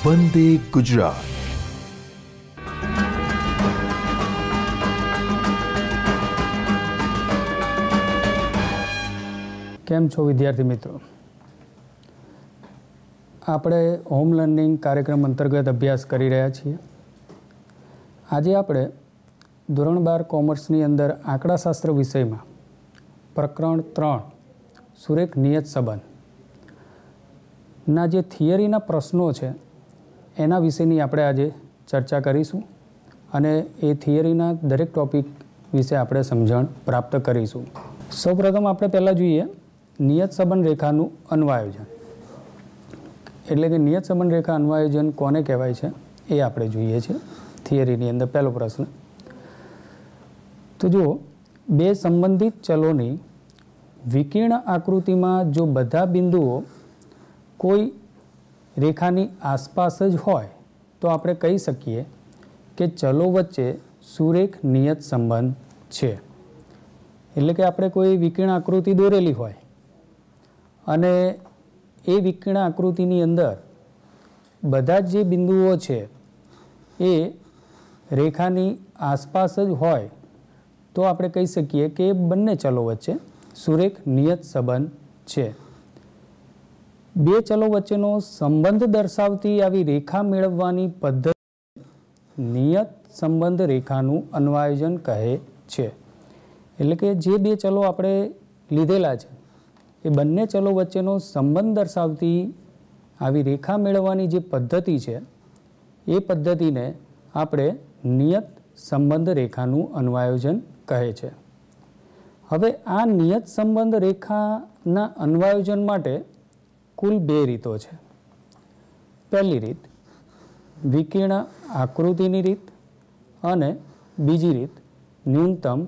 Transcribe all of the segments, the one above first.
વંદે ગુજરાત. કેમ છો વિદ્યાર્થી મિત્રો? આપણે હોમ લર્નિંગ કાર્યક્રમ અંતર્ગત અભ્યાસ કરી રહ્યા છીએ. આજે આપણે ધોરણ 12 કોમર્સની અંદર આંકડાશાસ્ત્ર વિષયમાં પ્રકરણ 3 સુરેખ નિયત સંબંધના જે થિયરીના પ્રશ્નો છે એના વિશેની આપણે આજે ચર્ચા કરીશું અને એ થિયરીના દરેક ટોપિક વિશે આપણે સમજણ પ્રાપ્ત કરીશું. સૌપ્રથમ આપણે પહેલાં જોઈએ નિયત સંબંધ રેખાનું અન્વયોજન. એટલે કે નિયત સંબંધ રેખા અન્વયોજન કોને કહેવાય છે એ આપણે જોઈએ છીએ થિયરીની અંદર. પહેલો પ્રશ્ન તો જુઓ, બે સંબંધિત ચલોની વિકર્ણ આકૃતિમાં જો બધા બિંદુઓ કોઈ રેખાની આસપાસ જ હોય તો આપણે કહી શકીએ કે ચલો વચ્ચે સુરેખ નિયત સંબંધ છે. એટલે કે આપણે કોઈ વિકર્ણ આકૃતિ દોરેલી હોય અને એ વિકર્ણ આકૃતિની અંદર બધા જ જે બિંદુઓ છે એ રેખાની આસપાસ જ હોય તો આપણે કહી શકીએ કે બંને ચલો વચ્ચે સુરેખ નિયત સંબંધ છે. બે ચલો વચ્ચેનો સંબંધ દર્શાવતી આવી રેખા મેળવવાની પદ્ધતિ નિયત સંબંધ રેખાનું અન્વયોજન કહે છે. એટલે કે જે બે ચલો આપણે લીધેલા છે એ બંને ચલો વચ્ચેનો સંબંધ દર્શાવતી આવી રેખા મેળવવાની જે પદ્ધતિ છે એ પદ્ધતિને આપણે નિયત સંબંધ રેખાનું અન્વયોજન કહે છે. હવે આ નિયત સંબંધ રેખાના અન્વયોજન માટે કુલ બે રીતો છે. પહેલી રીત વિકર્ણ આકૃતિની રીત અને બીજી રીત ન્યૂનતમ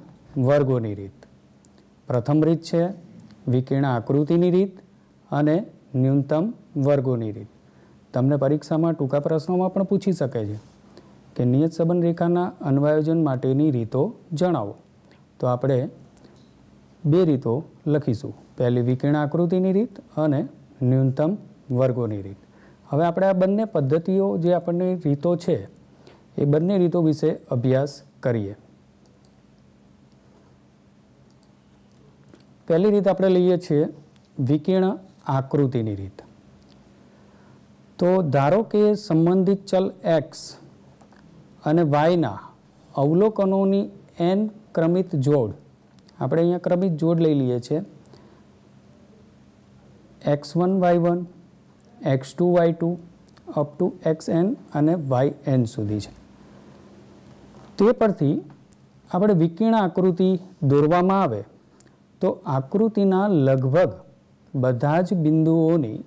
વર્ગોની રીત. પ્રથમ રીત છે વિકર્ણ આકૃતિની રીત અને ન્યૂનતમ વર્ગોની રીત. તમને પરીક્ષામાં ટૂંકા પ્રશ્નોમાં પણ પૂછી શકે છે કે નિયત સંબંધ રેખાના અન્વયોજન માટેની રીતો જણાવો. તો આપણે બે રીતો લખીશું, પહેલી વિકર્ણ આકૃતિની રીત અને ન્યૂનતમ વર્ગોની રીત. હવે આપણે આ બંને પદ્ધતિઓ જે આપણને રીતો છે એ બંને રીતો વિશે અભ્યાસ કરીએ. પહેલી રીત આપણે લઈએ છીએ વિકર્ણ આકૃતિની રીત. તો ધારો કે સંબંધિત ચલ x અને yના અવલોકનોની n ક્રમિત જોડ, આપણે અહીંયા ક્રમિત જોડ લઈ લઈએ છીએ, x1 y1 x2 y2 up to xn અને yn સુધી છે. તે પરથી આપણે વિકર્ણ આકૃતિ દોરવામાં આવે તો આકૃતિના લગભગ બધા જ બિંદુઓની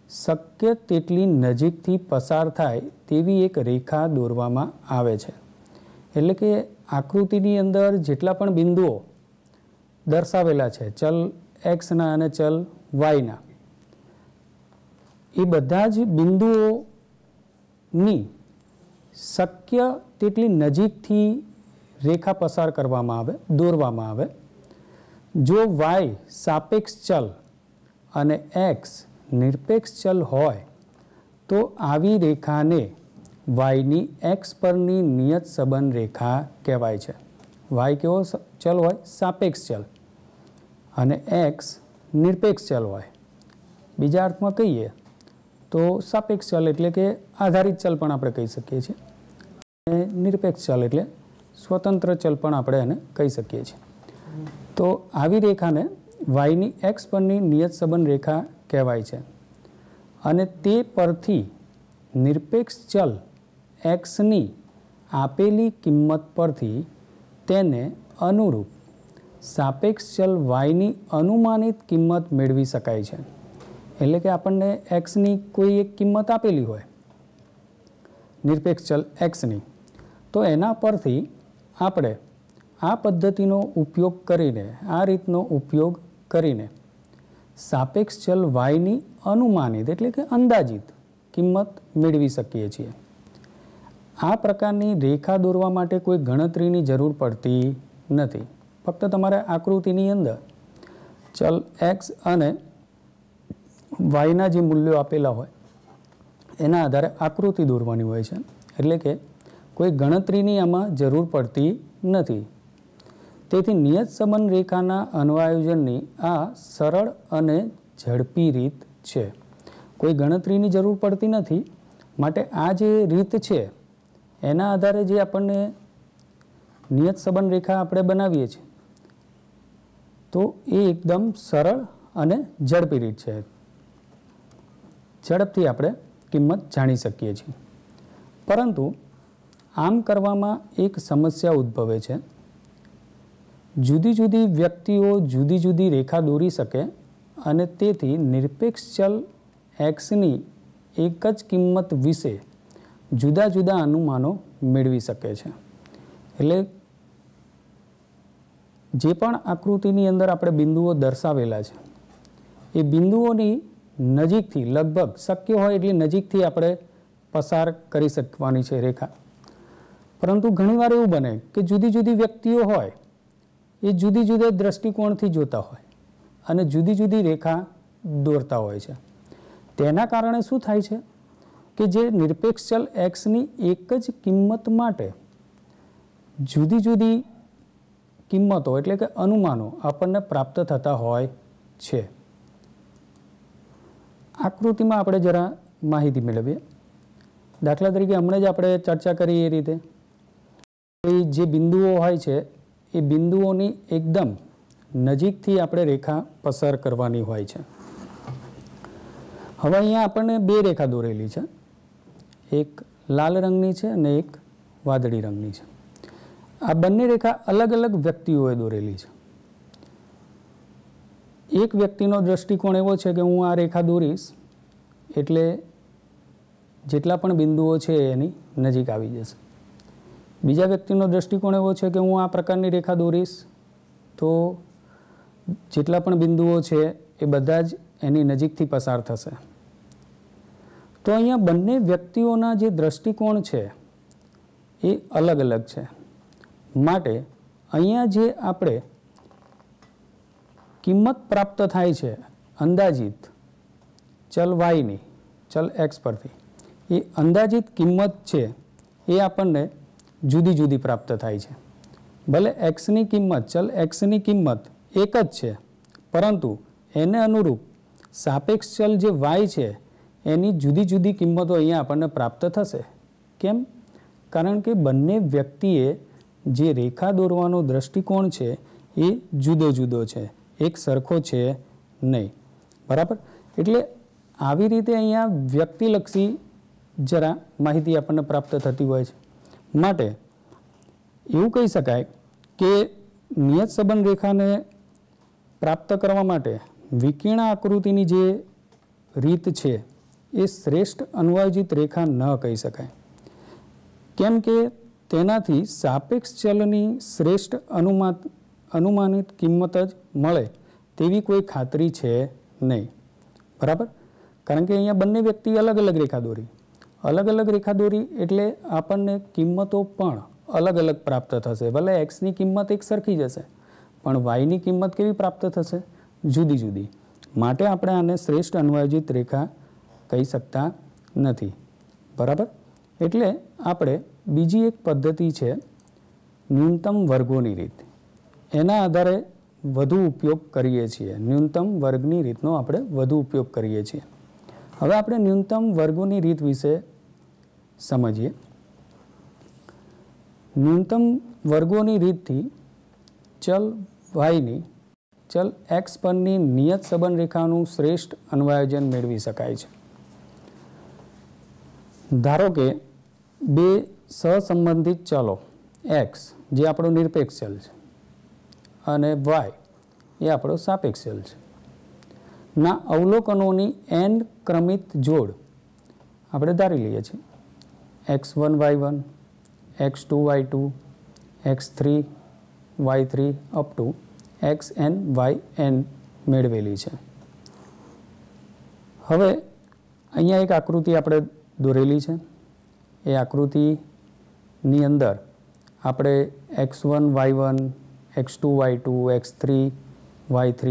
શક્ય તેટલી નજીકથી પસાર થાય તેવી એક રેખા દોરવામાં આવે છે. એટલે કે આકૃતિની અંદર જેટલા પણ બિંદુઓ દર્શાવેલા છે ચલ એક્સના અને ચલ વાયના, એ બધા જ બિંદુઓની શક્ય તેટલી નજીકથી રેખા પસાર કરવામાં આવે, દોરવામાં આવે. જો y સાપેક્ષ ચલ અને x નિરપેક્ષ ચલ હોય તો આવી રેખાને yની x પરની નિયત સંબંધ રેખા કહેવાય છે. y કેવો ચલ હોય? સાપેક્ષ ચલ. અને x નિરપેક્ષ ચલ હોય. બીજા અર્થમાં કહીએ તો સાપેક્ષ ચલ એટલે કે આધારિત ચલ પણ આપણે કહી શકીએ છીએ, અને નિરપેક્ષ ચલ એટલે સ્વતંત્ર ચલ પણ આપણે એને કહી શકીએ છીએ. તો આવી રેખાને yની x પરની નિયત સંબંધ રેખા કહેવાય છે. અને તે પરથી નિરપેક્ષ ચલ xની આપેલી કિંમત પરથી તેને અનુરૂપ સાપેક્ષ ચલ yની અનુમાનિત કિંમત મેળવી શકાય છે. એટલે કે આપણને xની કોઈ એક કિંમત આપેલી હોય, નિરપેક્ષ ચલ xની, તો એના પરથી આપણે આ પદ્ધતિનો ઉપયોગ કરીને, આ રીતનો ઉપયોગ કરીને સાપેક્ષ ચલ yની અનુમાનિત એટલે કે અંદાજિત કિંમત મેળવી શકીએ છીએ. આ પ્રકારની રેખા દોરવા માટે કોઈ ગણતરીની જરૂર પડતી નથી. ફક્ત તમારે આકૃતિની અંદર ચલ x અને yના જે મૂલ્યો આપેલા હોય એના આધારે આકૃતિ દોરવાની હોય છે, એટલે કે કોઈ ગણતરીની આમાં જરૂર પડતી નથી. તેથી નિયત સંબંધ રેખાના અન્વયાયોજનની આ સરળ અને ઝડપી રીત છે. કોઈ ગણતરીની જરૂર પડતી નથી, માટે આ જે રીત છે એના આધારે જે આપણને નિયત સંબંધ રેખા આપણે બનાવીએ છીએ તો એ એકદમ સરળ અને ઝડપી રીત છે. ઝડપથી આપણે કિંમત જાણી શકીએ છીએ. પરંતુ આમ કરવામાં એક સમસ્યા ઉદ્ભવે છે. જુદી જુદી વ્યક્તિઓ જુદી જુદી રેખા દોરી શકે અને તેથી નિરપેક્ષ ચલ એક્સની એક જ કિંમત વિશે જુદા જુદા અનુમાનો મેળવી શકે છે. એટલે જે પણ આકૃતિની અંદર આપણે બિંદુઓ દર્શાવેલા છે એ બિંદુઓની નજીકથી લગભગ શક્ય હોય એટલી નજીકથી આપણે પસાર કરી શકવાની છે રેખા. પરંતુ ઘણીવાર એવું બને કે જુદી જુદી વ્યક્તિઓ હોય એ જુદી જુદા દ્રષ્ટિકોણથી જોતા હોય અને જુદી જુદી રેખા દોરતા હોય છે. તેના કારણે શું થાય છે કે જે નિરપેક્ષ ચલ એક્સની એક જ કિંમત માટે જુદી જુદી કિંમતો એટલે કે અનુમાનો આપણને પ્રાપ્ત થતા હોય છે. આકૃતિમાં આપણે જરા માહિતી મેળવીએ. દાખલા તરીકે હમણાં જ આપણે ચર્ચા કરી એ રીતે જે બિંદુઓ હોય છે એ બિંદુઓની એકદમ નજીકથી આપણે રેખા પસાર કરવાની હોય છે. હવે અહીંયા આપણને બે રેખા દોરેલી છે, એક લાલ રંગની છે અને એક વાદળી રંગની છે. આ બંને રેખા અલગ અલગ વ્યક્તિઓએ દોરેલી છે. એક વ્યક્તિનો દ્રષ્ટિકોણ એવો છે કે હું આ રેખા દોરીશ એટલે જેટલા પણ બિંદુઓ છે એની નજીક આવી જશે. બીજા વ્યક્તિનો દ્રષ્ટિકોણ એવો છે કે હું આ પ્રકારની રેખા દોરીશ તો જેટલા પણ બિંદુઓ છે એ બધા જ એની નજીકથી પસાર થશે. તો અહીંયા બંને વ્યક્તિઓના જે દ્રષ્ટિકોણ છે એ અલગ અલગ છે. માટે અહીંયા જે આપણે કિંમત પ્રાપ્ત થાય છે અંદાજિત ચલ વાયની ચલ એક્સ પરથી, એ અંદાજિત કિંમત છે એ આપણને જુદી જુદી પ્રાપ્ત થાય છે. ભલે એક્સની કિંમત ચલ એક્સની કિંમત એક જ છે, પરંતુ એને અનુરૂપ સાપેક્ષ ચલ જે વાય છે એની જુદી જુદી કિંમતો અહીંયા આપણને પ્રાપ્ત થશે. કેમ? કારણ કે બંને વ્યક્તિએ જે રેખા દોરવાનો દ્રષ્ટિકોણ છે એ જુદો જુદો છે, એક સરખો છે નહીં. બરાબર? એટલે આવી રીતે અહીંયા વ્યક્તિલક્ષી જરા માહિતી આપણને પ્રાપ્ત થતી હોય છે. માટે એવું કહી શકાય કે નિયત સંબંધ રેખાને પ્રાપ્ત કરવા માટે વિકર્ણ આકૃતિની જે રીત છે એ શ્રેષ્ઠ અન્વયોજિત રેખા ન કહી શકાય. કેમ કે તેનાથી સાપેક્ષ ચલની શ્રેષ્ઠ અનુમાનિત કિંમત જ મળે તેવી કોઈ ખાતરી છે નહીં. બરાબર? કારણ કે અહીંયા બંને વ્યક્તિ અલગ અલગ રેખા દોરી, અલગ અલગ રેખા દોરી એટલે આપણને કિંમતો પણ અલગ અલગ પ્રાપ્ત થશે. ભલે એક્સની કિંમત એક સરખી જશે, પણ વાયની કિંમત કેવી પ્રાપ્ત થશે? જુદી જુદી. માટે આપણે આને શ્રેષ્ઠ અન્વયોજિત રેખા કહી શકતા નથી. બરાબર? એટલે આપણે બીજી એક પદ્ધતિ છે ન્યૂનતમ વર્ગોની રીત, એના આધારે વધુ ઉપયોગ કરીએ છીએ. ન્યૂનતમ વર્ગની રીતનો આપણે વધુ ઉપયોગ કરીએ છીએ. હવે આપણે ન્યૂનતમ વર્ગોની રીત વિશે સમજીએ. ન્યૂનતમ વર્ગોની રીતથી ચલ વાયની ચલ એક્સ પરની નિયત સંબંધ રેખાનું શ્રેષ્ઠ અન્વયોજન મેળવી શકાય છે. ધારો કે બે સહસંબંધિત ચલો એક્સ જે આપણો નિરપેક્ષ ચલ છે અને વાય એ આપણો સાપેક્ષ ચલ છે ના અવલોકનોની n ક્રમિત જોડ આપણે ધારી લઈએ છીએ. x1 y1, x2 y2, x3 y3 up two xn yn મેળવેલી છે. હવે અહીંયા એક આકૃતિ આપણે દોરેલી છે. એ આકૃતિની અંદર આપણે x1 y1, x2 y2, x3 y3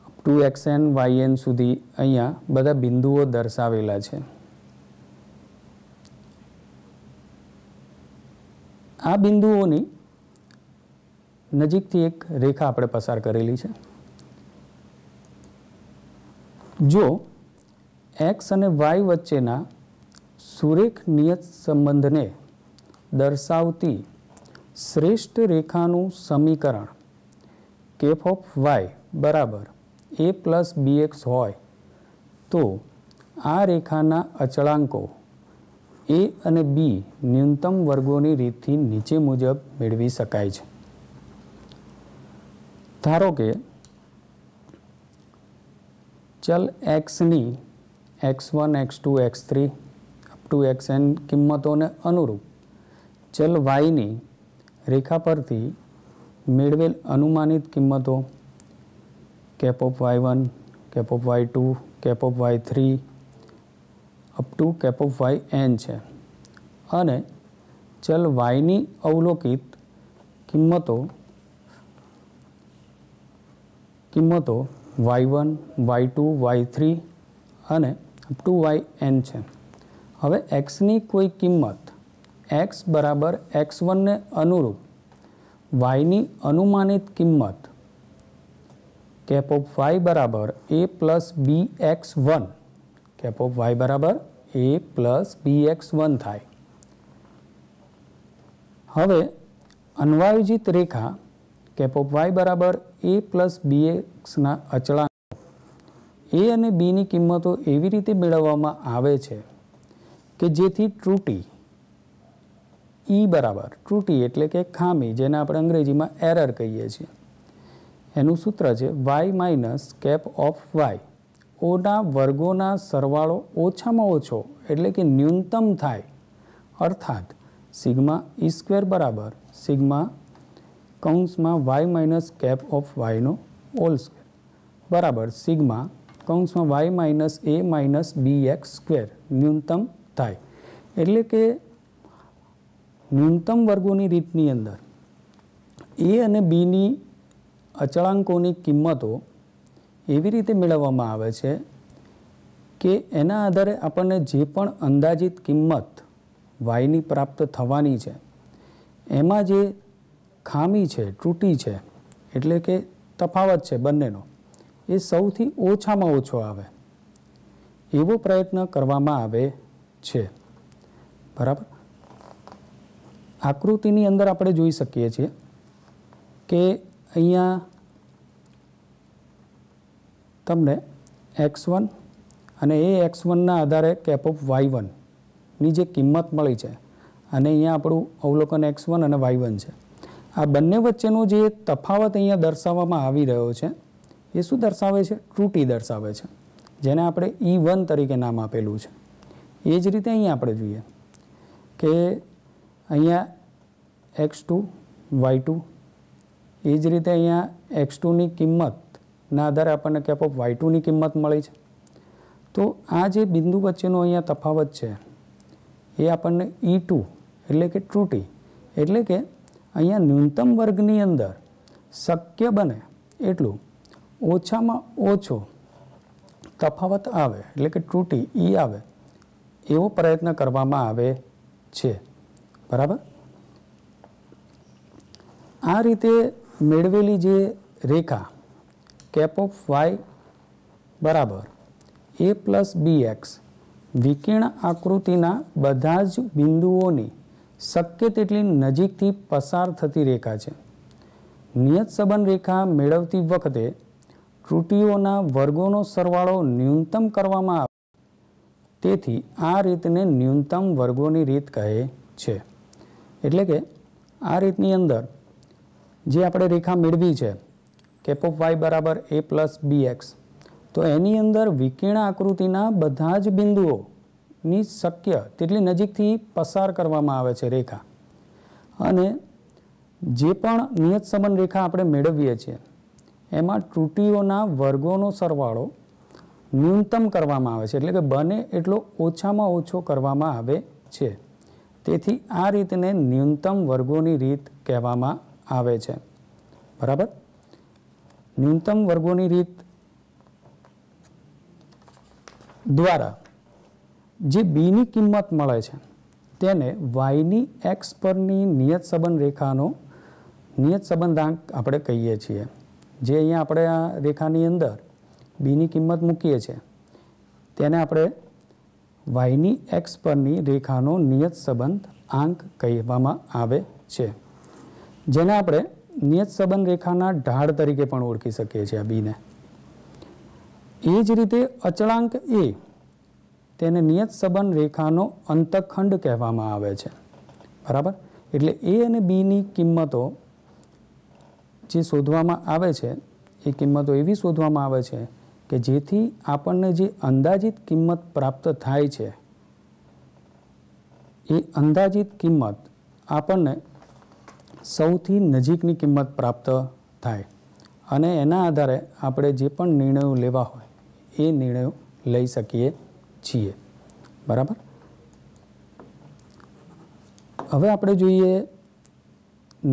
up two xn yn સુધી અહીંયા બધા બિંદુઓ દર્શાવેલા છે. આ બિંદુઓની નજીકથી એક રેખા આપણે પસાર કરેલી છે. જો x અને y વચ્ચેના સુરેખ નિયત સંબંધને દર્શાવતી શ્રેષ્ઠ રેખાનું સમીકરણ કેફ ઓફ y બરાબર a પ્લસ bx હોય તો આ રેખાના અચળાંકો a અને b ન્યૂનતમ વર્ગોની રીતથી નીચે મુજબ મેળવી શકાય છે. ધારો કે ચલ x ની x1, x2, x3 up to xn કિંમતોને અનુરૂપ ચલ y ની રેખા પરથી મેળવેલ અનુમાનિત કિંમતો cap of y1, cap of y2, cap of y3 up to cap of yn છે અને ચલ y ની અવલોકિત કિંમતો y1, y2, y3 અને અપ ટુ yn છે. હવે x ની કોઈ કિંમત x બરાબર x1 ને અનુરૂપ y ની અનુમાનિત કિંમત કેપ ઓફ y બરાબર a plus bx1 cap of y બરાબર a પ્લસ bx1 થાય. હવે અન્વાયોજિત રેખા કેપ ઓફ y બરાબર a પ્લસ bxના અચળાંકો a અને b ની કિંમતો એવી રીતે મેળવવામાં આવે છે કે જેથી ત્રુટી e બરાબર, ત્રુટી એટલે કે ખામી, જેને આપણે અંગ્રેજીમાં એરર કહીએ છીએ, એનું સૂત્ર છે y minus cap of y ઓના વર્ગોના સરવાળો ઓછામાં ઓછો એટલે કે ન્યૂનતમ થાય, અર્થાત સિગ્મા ઈ સ્ક્વેર બરાબર સિગ્મા કૌંસમાં y માઇનસ કેપ ઓફ yનો હોલ સ્ક્વેર બરાબર સિગ્મા કૌંસમાં y minus a minus bx square ન્યૂનતમ થાય. એટલે કે ન્યૂનતમ વર્ગોની રીતની અંદર a અને b ની અચળાંકોની કિંમતો એવી રીતે મેળવવામાં આવે છે કે એના આધારે આપણને જે પણ અંદાજિત કિંમત yની પ્રાપ્ત થવાની છે એમાં જે ખામી છે, ત્રુટી છે, એટલે કે તફાવત છે બંનેનો, એ સૌથી ઓછામાં ઓછો આવે એવો પ્રયત્ન કરવામાં આવે છે. બરાબર. આકૃતિની અંદર આપણે જોઈ શકીએ છીએ કે અહીંયા તમને x1 અને એ x1ના આધારે કેપ ઓફ y1 ની જે કિંમત મળી છે અને અહીંયા આપણું અવલોકન x1 અને y1 છે. આ બંને વચ્ચેનો જે તફાવત અહીંયા દર્શાવવામાં આવી રહ્યો છે એ શું દર્શાવે છે? ત્રુટી દર્શાવે છે, જેને આપણે E1 તરીકે નામ આપેલું છે. એ જ રીતે અહીંયા આપણે જોઈએ કે અહીંયા x2, y2, એ જ રીતે અહીંયા x2ની કિંમતના આધારે આપણને કેપ ઓફ y2ની કિંમત મળી છે. તો આ જે બિંદુ વચ્ચેનો અહીંયા તફાવત છે એ આપણને E2 એટલે કે ત્રુટી, એટલે કે અહીંયા ન્યૂનતમ વર્ગની અંદર શક્ય બને એટલું ઓછામાં ઓછો તફાવત આવે, એટલે કે ત્રુટી E આવે એવો પ્રયત્ન કરવામાં આવે છે. બરાબર. આ રીતે મેળવેલી જે રેખા કેપ ઓફ y બરાબર a પ્લસ bx વિકર્ણ આકૃતિના બધા જ બિંદુઓની શક્ય તેટલી નજીકથી પસાર થતી રેખા છે. નિયત સંબંધ રેખા મેળવતી વખતે ત્રુટીઓના વર્ગોનો સરવાળો ન્યૂનતમ કરવામાં આવે, તેથી આ રીતને ન્યૂનતમ વર્ગોની રીત કહે છે. એટલે કે આ રીતની અંદર જે આપણે રેખા મેળવી છે કેપ ઓફ y બરાબર a પ્લસ bx, તો એની અંદર વિકર્ણ આકૃતિના બધા જ બિંદુઓની શક્ય તેટલી નજીકથી પસાર કરવામાં આવે છે રેખા. અને જે પણ નિયત સંબંધ રેખા આપણે મેળવીએ છીએ એમાં ત્રુટીઓના વર્ગોનો સરવાળો ન્યૂનતમ કરવામાં આવે છે, એટલે કે બને એટલો ઓછામાં ઓછો કરવામાં આવે છે. તેથી આ રીતને ન્યૂનતમ વર્ગોની રીત કહેવામાં આવે છે. બરાબર. ન્યૂનતમ વર્ગોની રીત દ્વારા જે બીની કિંમત મળે છે તેને વાયની એક્સ પરની નિયત સંબંધ રેખાનો નિયત સંબંધાંક આપણે કહીએ છીએ. જે અહીંયા આપણે આ રેખાની અંદર બીની કિંમત મૂકીએ છીએ તેને આપણે વાયની એક્સ પરની રેખાનો નિયત સંબંધ આંક કહેવામાં આવે છે, જેને આપણે નિયત સંબંધ રેખાના ઢાળ તરીકે પણ ઓળખી શકીએ છીએ આ બીને. એ જ રીતે અચળાંક એ તેને નિયત સંબંધ રેખાનો અંતખંડ કહેવામાં આવે છે. બરાબર. એટલે એ અને બીની કિંમતો જે શોધવામાં આવે છે એ કિંમતો એવી શોધવામાં આવે છે કે જેથી આપણને જે અંદાજિત કિંમત પ્રાપ્ત થાય છે એ અંદાજિત કિંમત આપણને સૌથી નજીકની કિંમત પ્રાપ્ત થાય અને એના આધારે આપણે જે પણ નિર્ણયો લેવા હોય એ નિર્ણયો લઈ શકીએ છીએ. બરાબર. હવે આપણે જોઈએ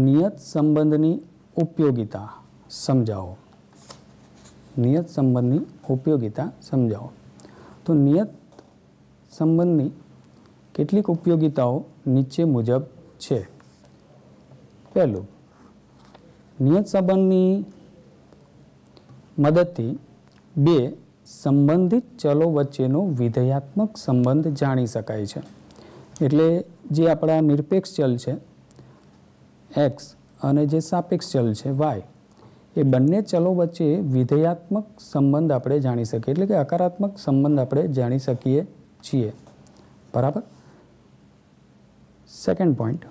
નિયત સંબંધની ઉપયોગિતા સમજાવો. નિયત સંબંધની ઉપયોગિતા સમજાવો. તો નિયત સંબંધની કેટલીક ઉપયોગિતાઓ નીચે મુજબ છે. પહેલું, નિયત સંબંધની મદદથી બે સંબંધિત ચલો વચ્ચેનો વિધેયાત્મક સંબંધ જાણી શકાય છે. એટલે જે આપણા નિરપેક્ષ ચલ છે એક્સ અને જે સાપેક્ષ ચલ છે વાય, એ બંને ચલો વચ્ચે વિધેયાત્મક સંબંધ આપણે જાણી શકીએ, એટલે કે હકારાત્મક સંબંધ આપણે જાણી શકીએ છીએ. બરાબર. સેકન્ડ પોઈન્ટ,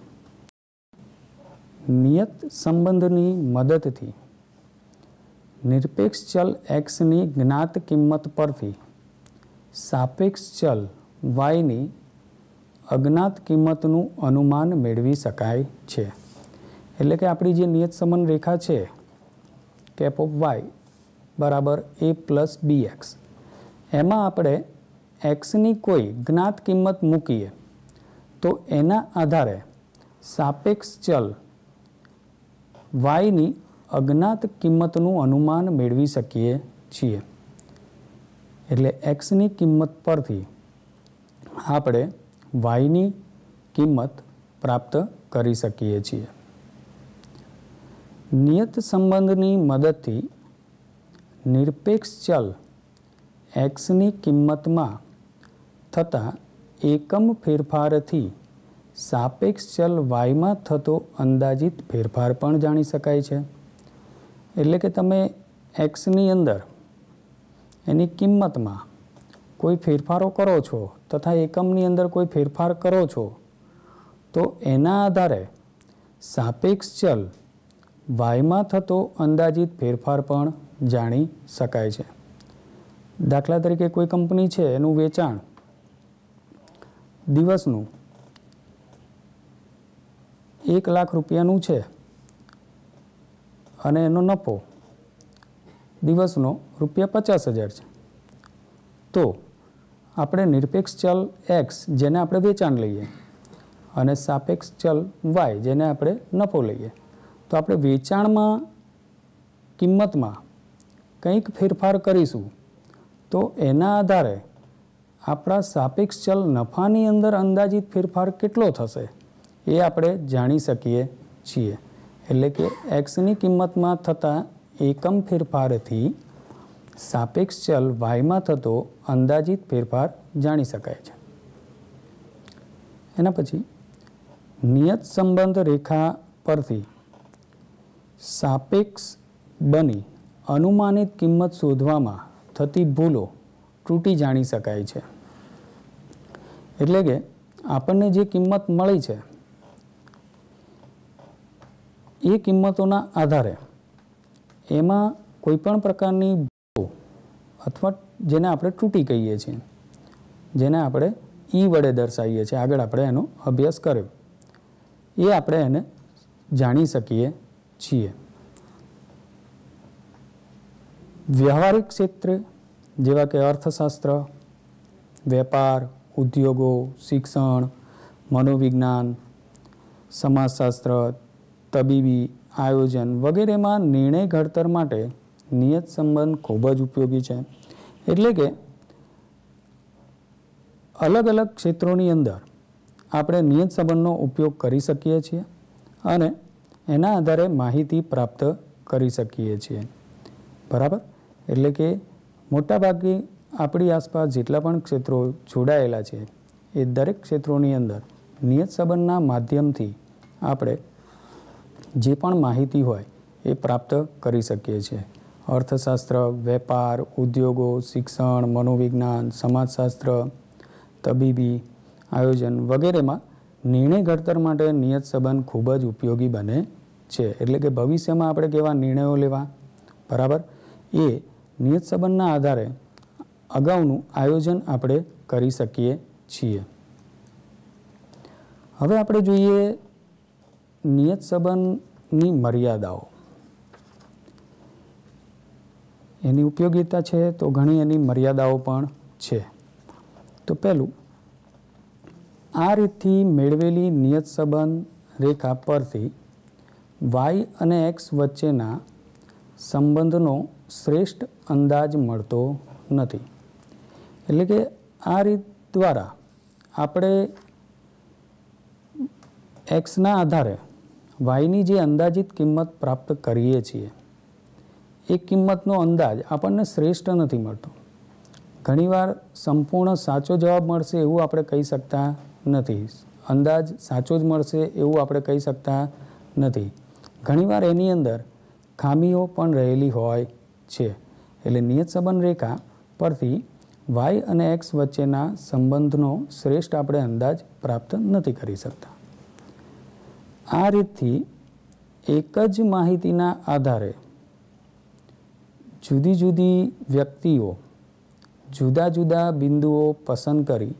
નિયત સંબંધની મદદથી નિરપેક્ષ ચલ એક્સની જ્ઞાત કિંમત પરથી સાપેક્ષ ચલ વાયની અજ્ઞાત કિંમતનું અનુમાન મેળવી શકાય છે. એટલે કે આપણી જે નિયત સંબંધ રેખા છે કેપ ઓફ વાય બરાબર a પ્લસ bx, એમાં આપણે એક્સની કોઈ જ્ઞાત કિંમત મૂકીએ તો એના આધારે સાપેક્ષ ચલ વાયની અજ્ઞાત કિંમતનું અનુમાન મેળવી શકીએ છીએ. એટલે એક્સની કિંમત પરથી આપણે વાયની કિંમત પ્રાપ્ત કરી શકીએ છીએ. નિયત સંબંધની મદદથી નિરપેક્ષ ચલ એક્સની કિંમતમાં થતા એકમ ફેરફારથી સાપેક્ષ ચલ વાયમાં થતો અંદાજિત ફેરફાર પણ જાણી શકાય છે. એટલે કે તમે એક્સની અંદર એની કિંમતમાં કોઈ ફેરફારો કરો છો તથા એકમની અંદર કોઈ ફેરફાર કરો છો તો એના આધારે સાપેક્ષ ચલ વાયમાં થતો અંદાજિત ફેરફાર પણ જાણી શકાય છે. દાખલા તરીકે કોઈ કંપની છે, એનું વેચાણ દિવસનું 1 લાખ રૂપિયાનું છે અને એનો નફો દિવસનો ₹50,000 છે. તો આપણે નિરપેક્ષ ચલ એક્સ જેને આપણે વેચાણ લઈએ અને સાપેક્ષ ચલ વાય જેને આપણે નફો લઈએ, તો આપણે વેચાણમાં કિંમતમાં કંઈક ફેરફાર કરીશું તો એના આધારે આપણા સાપેક્ષ ચલ નફાની અંદર અંદાજિત ફેરફાર કેટલો થશે એ આપણે જાણી શકીએ છીએ. એટલે કે એક્સની કિંમતમાં થતા એકમ ફેરફારથી સાપેક્ષ ચલ વાયમાં થતો અંદાજિત ફેરફાર જાણી શકાય છે. એના પછી નિયત સંબંધ રેખા પરથી સાપેક્ષ બની અનુમાનિત કિંમત શોધવામાં થતી ભૂલો ત્રુટી જાણી શકાય છે. એટલે કે આપણને જે કિંમત મળી છે એ કિંમતોના આધારે એમાં કોઈ પણ પ્રકારની ભૂલો અથવા જેને આપણે ત્રુટી કહીએ છીએ, જેને આપણે ઈ વડે દર્શાવીએ છીએ, આગળ આપણે એનો અભ્યાસ કર્યો, એ આપણે એને જાણી શકીએ છીએ. વ્યવહારિક ક્ષેત્રે જેવા કે અર્થશાસ્ત્ર, વેપાર, ઉદ્યોગો, શિક્ષણ, મનોવિજ્ઞાન, સમાજશાસ્ત્ર, તબીબી, આયોજન વગેરેમાં નિર્ણય ઘડતર માટે નિયત સંબંધ ખૂબ જ ઉપયોગી છે. એટલે કે અલગ અલગ ક્ષેત્રોની અંદર આપણે નિયત સંબંધનો ઉપયોગ કરી શકીએ છીએ અને એના આધારે માહિતી પ્રાપ્ત કરી શકીએ છીએ. બરાબર. એટલે કે મોટાભાગે આપણી આસપાસ જેટલા પણ ક્ષેત્રો જોડાયેલા છે એ દરેક ક્ષેત્રોની અંદર નિયત સંબંધના માધ્યમથી આપણે જે પણ માહિતી હોય એ પ્રાપ્ત કરી શકીએ છીએ. અર્થશાસ્ત્ર, વેપાર, ઉદ્યોગો, શિક્ષણ, મનોવિજ્ઞાન, સમાજશાસ્ત્ર, તબીબી, આયોજન વગેરેમાં નિર્ણય ઘડતર માટે નિયત સંબંધ ખૂબ જ ઉપયોગી બને છે. એટલે કે ભવિષ્યમાં આપણે કેવા નિર્ણયો લેવા, બરાબર, એ નિયત સંબંધના આધારે અગાઉનું આયોજન આપણે કરી શકીએ છીએ. હવે આપણે જોઈએ નિયત સંબંધની મર્યાદાઓ. એની ઉપયોગિતા છે તો ઘણી એની મર્યાદાઓ પણ છે. તો પહેલું, આ રીતથી મેળવેલી નિયત સંબંધ રેખા પરથી y અને x વચ્ચેના સંબંધનો શ્રેષ્ઠ અંદાજ મળતો નથી. એટલે કે આ રીત દ્વારા આપણે એક્સના આધારે વાયની જે અંદાજિત કિંમત પ્રાપ્ત કરીએ છીએ એ કિંમતનો અંદાજ આપણને શ્રેષ્ઠ નથી મળતો. ઘણીવાર સંપૂર્ણ સાચો જવાબ મળશે એવું આપણે કહી શકતા નથી. અંદાજ સાચો જ મળશે એવું આપણે કહી શકતા નથી. ઘણીવાર એની અંદર ખામીઓ પણ રહેલી હોય છે. એટલે નિયત સંબંધ રેખા પરથી y અને x વચ્ચેના સંબંધનો શ્રેષ્ઠ આપણે અંદાજ પ્રાપ્ત નથી કરી શકતા. આ રીતથી એક જ માહિતીના આધારે જુદી જુદી વ્યક્તિઓ જુદા જુદા બિંદુઓ પસંદ કરી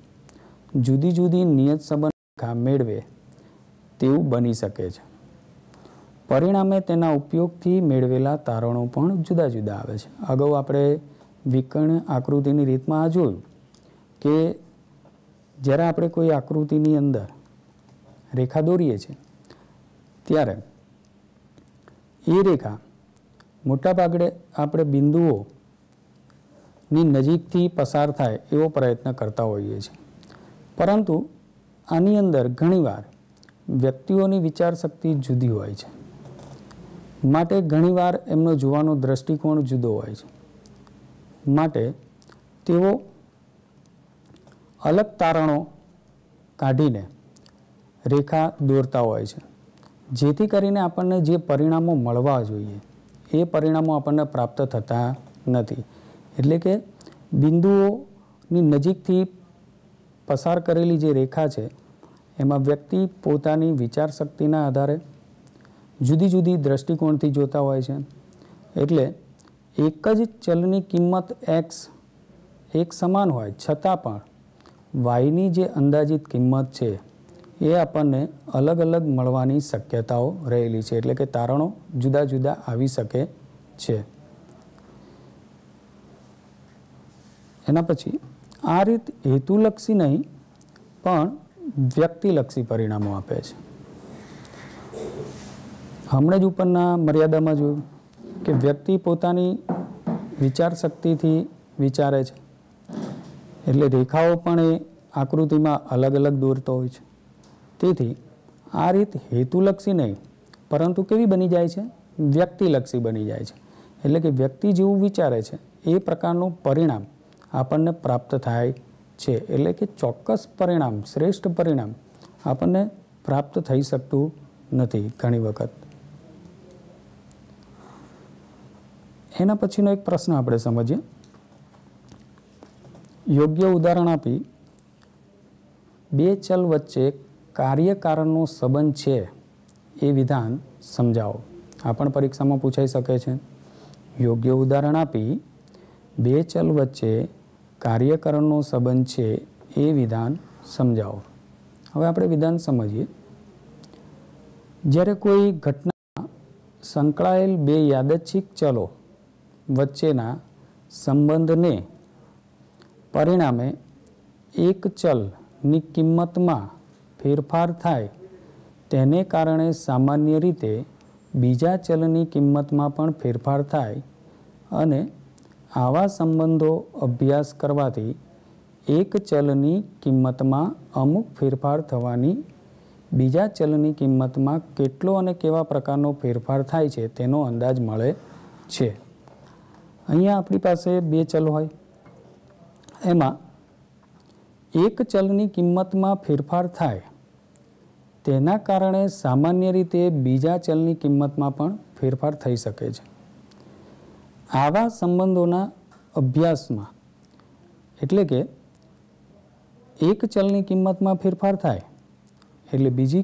જુદી જુદી નિયત સંબંધ રેખા મેળવે તેવું બની શકે છે. પરિણામે તેના ઉપયોગથી મેળવેલા તારણો પણ જુદા જુદા આવે છે. અગાઉ આપણે વિકર્ણ આકૃતિની રીતમાં આ જોયું કે જ્યારે આપણે કોઈ આકૃતિની અંદર રેખા દોરીએ છીએ ત્યારે એ રેખા મોટાભાગે આપણે બિંદુઓની નજીકથી પસાર થાય એવો પ્રયત્ન કરતા હોઈએ છીએ. પરંતુ આની અંદર ઘણીવાર વ્યક્તિઓની વિચારશક્તિ જુદી હોય છે. માટે ઘણીવાર એમનો જોવાનો દ્રષ્ટિકોણ જુદો હોય છે. માટે તેઓ અલગ તારણો કાઢીને રેખા દોરતા હોય છે, જેથી કરીને આપણને જે પરિણામો મળવા જોઈએ એ પરિણામો આપણને પ્રાપ્ત થતા નથી. એટલે કે બિંદુઓની નજીકથી પસાર કરેલી જે રેખા છે એમાં વ્યક્તિ પોતાની વિચારશક્તિના આધારે જુદી જુદી દ્રષ્ટિકોણથી જોતા હોય છે. એટલે એક જ ચલની કિંમત x એક સમાન હોય છતાં પણ વાયની જે અંદાજિત કિંમત છે એ આપણને અલગ અલગ મળવાની શક્યતાઓ રહેલી છે. એટલે કે તારણો જુદા જુદા આવી શકે છે. એના પછી આ રીત હેતુલક્ષી નહીં પણ વ્યક્તિલક્ષી પરિણામો આપે છે. હમણાં જ ઉપરના મર્યાદામાં જોયું કે વ્યક્તિ પોતાની વિચાર શક્તિથી વિચારે છે એટલે રેખાઓ પણ એ આકૃતિમાં અલગ અલગ દોરતો હોય છે. તેથી આ રીત હેતુલક્ષી નહીં પરંતુ કેવી બની જાય છે? વ્યક્તિલક્ષી બની જાય છે. એટલે કે વ્યક્તિ જેવું વિચારે છે એ પ્રકારનું પરિણામ આપણને પ્રાપ્ત થાય છે. એટલે કે ચોક્કસ પરિણામ, શ્રેષ્ઠ પરિણામ આપણને પ્રાપ્ત થઈ શકતું નથી ઘણી વખત. એના પછીનો એક પ્રશ્ન આપણે સમજીએ. યોગ્ય ઉદાહરણ આપી બે ચલ વચ્ચે કાર્યકારણનો સંબંધ છે એ વિધાન સમજાવો. આ પણ પરીક્ષામાં પૂછાઈ શકે છે. યોગ્ય ઉદાહરણ આપી બે ચલ વચ્ચે કાર્યકારણનો સંબંધ છે એ વિધાન સમજાવો. હવે આપણે વિધાન સમજીએ. જ્યારે કોઈ ઘટનામાં સંકળાયેલ બે યાદચ્છિક ચલો વચ્ચેના સંબંધને પરિણામે એક ચલની કિંમતમાં ફેરફાર થાય તેને કારણે સામાન્ય રીતે બીજા ચલની કિંમતમાં પણ ફેરફાર થાય અને આવા સંબંધો અભ્યાસ કરવાથી એક ચલની કિંમતમાં અમુક ફેરફાર થવાની બીજા ચલની કિંમતમાં કેટલો અને કેવા પ્રકારનો ફેરફાર થાય છે તેનો અંદાજ મળે છે. અહીંયા આપણી પાસે બે ચલ હોય, એમાં એક ચલની કિંમતમાં ફેરફાર થાય તેના કારણે સામાન્ય રીતે બીજા ચલની કિંમતમાં પણ ફેરફાર થઈ શકે છે. આવા સંબંધોના અભ્યાસમાં એટલે કે એક ચલની કિંમતમાં ફેરફાર થાય એટલે બીજી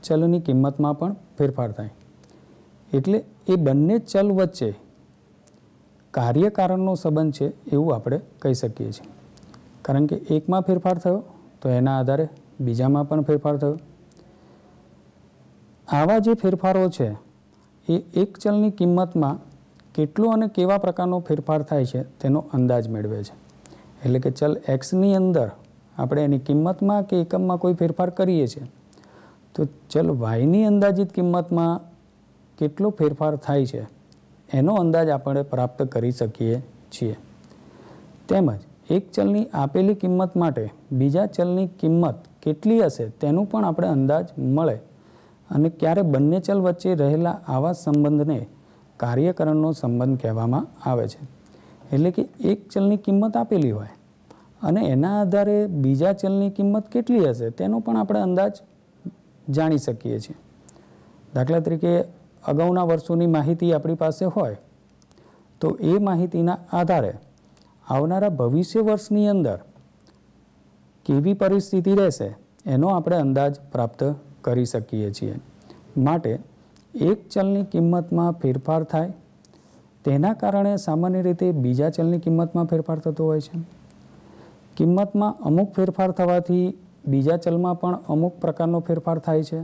ચલની કિંમતમાં પણ ફેરફાર થાય, એટલે એ બંને ચલ વચ્ચે કાર્યકારણનો સંબંધ છે એવું આપણે કહી શકીએ છીએ. કારણ કે એકમાં ફેરફાર થયો તો એના આધારે બીજામાં પણ ફેરફાર થયો. આવા જે ફેરફારો છે એ એક ચલની કિંમતમાં કેટલો અને કેવા પ્રકારનો ફેરફાર થાય છે તેનો અંદાજ મેળવે છે. એટલે કે ચલ એક્સની અંદર આપણે એની કિંમતમાં કે એકમમાં કોઈ ફેરફાર કરીએ છીએ તો ચલ વાયની અંદાજિત કિંમતમાં કેટલો ફેરફાર થાય છે એનો અંદાજ આપણે પ્રાપ્ત કરી શકીએ છીએ. તેમજ એક ચલની આપેલી કિંમત માટે બીજા ચલની કિંમત કેટલી હશે તેનું પણ આપણે અંદાજ મળે. અને ક્યારે બંને ચલ વચ્ચે રહેલા આવા સંબંધને કાર્યકરણનો સંબંધ કહેવામાં આવે છે. એટલે કે એક ચલની કિંમત આપેલી હોય અને એના આધારે બીજા ચલની કિંમત કેટલી હશે તેનો પણ આપણે અંદાજ જાણી શકીએ છીએ. દાખલા તરીકે અગાઉના વર્ષોની માહિતી આપણી પાસે હોય તો એ માહિતીના આધારે આવનારા ભવિષ્ય વર્ષની અંદર કેવી પરિસ્થિતિ રહેશે એનો આપણે અંદાજ પ્રાપ્ત કરી શકીએ છીએ. માટે એક ચલની કિંમતમાં ફેરફાર થાય તેના કારણે સામાન્ય રીતે બીજા ચલની કિંમતમાં ફેરફાર થતો હોય છે. કિંમતમાં અમુક ફેરફાર થવાથી બીજા ચલમાં પણ અમુક પ્રકારનો ફેરફાર થાય છે.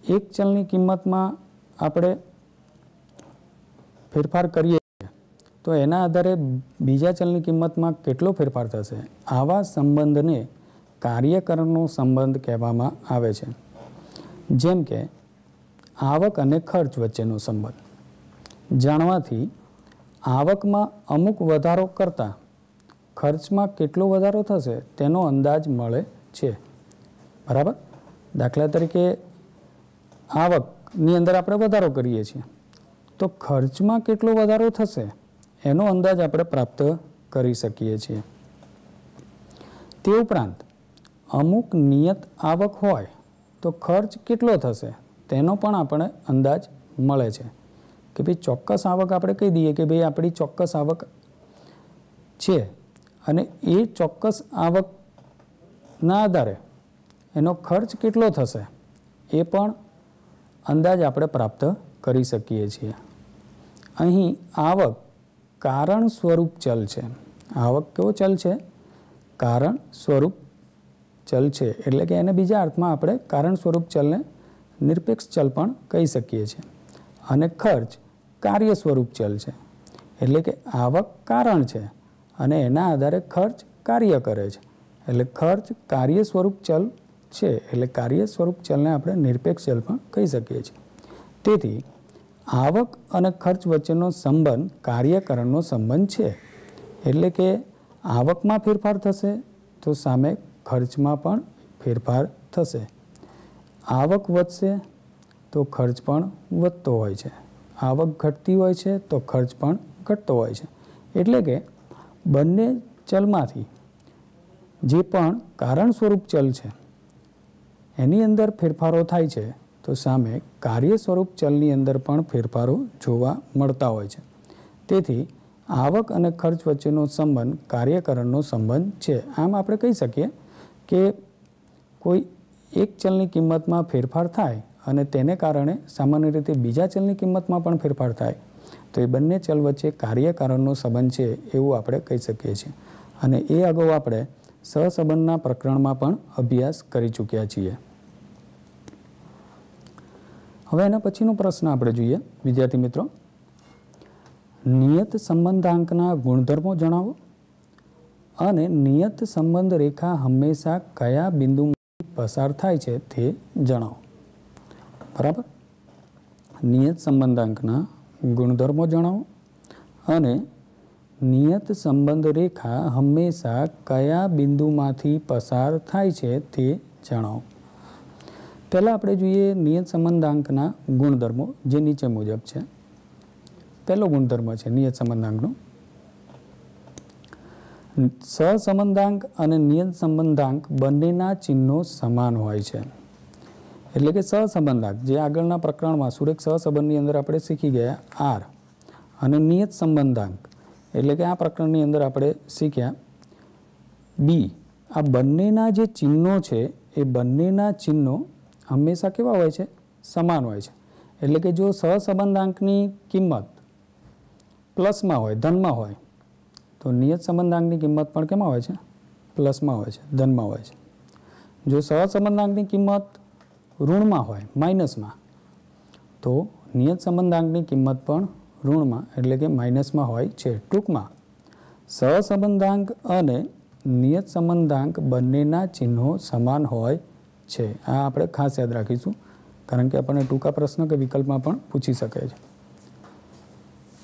એક ચલની કિંમતમાં આપણે ફેરફાર કરીએ તો એના આધારે બીજા ચલની કિંમતમાં કેટલો ફેરફાર થશે, આવા સંબંધને કાર્યકરણનો સંબંધ કહેવામાં આવે છે. જેમ કે આવક અને ખર્ચ વચ્ચેનો સંબંધ જાણવાથી આવકમાં અમુક વધારો કરતાં ખર્ચમાં કેટલો વધારો થશે તેનો અંદાજ મળે છે. બરાબર. દાખલા તરીકે આવકની અંદર આપણે વધારો કરીએ છીએ તો ખર્ચમાં કેટલો વધારો થશે એનો અંદાજ આપણે પ્રાપ્ત કરી શકીએ છીએ. તે ઉપરાંત અમુક નિયત આવક હોય તો ખર્ચ કેટલો થશે તેનો પણ આપણે અંદાજ મળે છે. કે ભાઈ ચોક્કસ આવક આપણે કહી દઈએ કે ભાઈ આપણી ચોક્કસ આવક છે અને એ ચોક્કસ આવકના આધારે એનો ખર્ચ કેટલો થશે એ પણ અંદાજ આપણે પ્રાપ્ત કરી શકીએ છીએ. અહીં આવક કારણ સ્વરૂપ ચલ છે. આવક કેવો ચલ છે? કારણ સ્વરૂપ ચલ છે. એટલે કે એને બીજા અર્થમાં આપણે કારણ સ્વરૂપ ચલને નિરપેક્ષ ચલ પણ કહી શકીએ છીએ. અને ખર્ચ કાર્ય સ્વરૂપ ચલ છે. એટલે કે આવક કારણ છે અને એના આધારે ખર્ચ કાર્ય કરે છે. એટલે ખર્ચ કાર્ય સ્વરૂપ ચલ છે. એટલે કાર્ય સ્વરૂપ ચલને આપણે નિરપેક્ષ ચલ પણ કહી શકીએ છીએ. તેથી આવક અને ખર્ચ વચ્ચેનો સંબંધ કાર્યકરણનો સંબંધ છે. એટલે કે આવકમાં ફેરફાર થશે તો સામે ખર્ચમાં પણ ફેરફાર થશે. આવક વધશે તો ખર્ચ પણ વધતો હોય છે. આવક ઘટતી હોય છે તો ખર્ચ પણ ઘટતો હોય છે. એટલે કે બંને ચલમાંથી જે પણ કારણ સ્વરૂપ ચલ છે એની અંદર ફેરફારો થાય છે તો સામે કાર્ય સ્વરૂપ ચલની અંદર પણ ફેરફારો જોવા મળતા હોય છે. તેથી આવક અને ખર્ચ વચ્ચેનો સંબંધ કાર્યકરણનો સંબંધ છે. આમ આપણે કહી શકીએ કે કોઈ એક ચલની કિંમતમાં ફેરફાર થાય અને તેને કારણે સામાન્ય રીતે બીજા ચલની કિંમતમાં પણ ફેરફાર થાય તો એ બંને ચલ વચ્ચે કાર્યકારણનો સંબંધ છે એવું આપણે કહી શકીએ છીએ. અને એ અગાઉ આપણે સહસંબંધના પ્રકરણમાં પણ અભ્યાસ કરી ચૂક્યા છીએ. હવે એના પછીનો પ્રશ્ન આપણે જોઈએ વિદ્યાર્થી મિત્રો. નિયત સંબંધાંકના ગુણધર્મો જણાવો અને નિયત સંબંધ રેખા હંમેશા કયા બિંદુમાંથી પસાર થાય છે તે જણાવો. બરાબર. નિયત સંબંધાંકના ગુણધર્મો જણાવો અને નિયત સંબંધ રેખા હંમેશા કયા બિંદુમાંથી પસાર થાય છે તે જણાવો. પહેલાં આપણે જોઈએ નિયત સંબંધાંકના ગુણધર્મો, જે નીચે મુજબ છે. પહેલો ગુણધર્મ છે નિયત સંબંધાંકનો. સહસંબંધાંક અને નિયત સંબંધાંક બંનેના ચિહ્નો સમાન હોય છે. એટલે કે સહસંબંધાંક જે આગળના પ્રકરણમાં સુરેખ સહસંબંધની અંદર આપણે શીખી ગયા આર, અને નિયત સંબંધાંક એટલે કે આ પ્રકરણની અંદર આપણે શીખ્યા બી. આ બંનેના જે ચિહ્નો છે એ બંનેના ચિહ્નો હંમેશા કેવા હોય છે? સમાન હોય છે. એટલે કે જો સહસંબંધાંકની કિંમત પ્લસમાં હોય, ધનમાં હોય, તો નિયત સંબંધાંકની કિંમત પણ કેમાં હોય છે? પ્લસમાં હોય છે, ધનમાં હોય છે. જો સહસંબંધાંકની કિંમત ઋણમાં હોય, માઇનસમાં, તો નિયત સંબંધાંકની કિંમત પણ ઋણમાં એટલે કે માઇનસમાં હોય છે. ટૂંકમાં સહસંબંધાંક અને નિયત સંબંધાંક બંનેના ચિહ્નો સમાન હોય છે. આ આપણે ખાસ યાદ રાખીશું, કારણ કે આપણને ટૂંકા પ્રશ્ન કે વિકલ્પમાં પણ પૂછી શકે છે.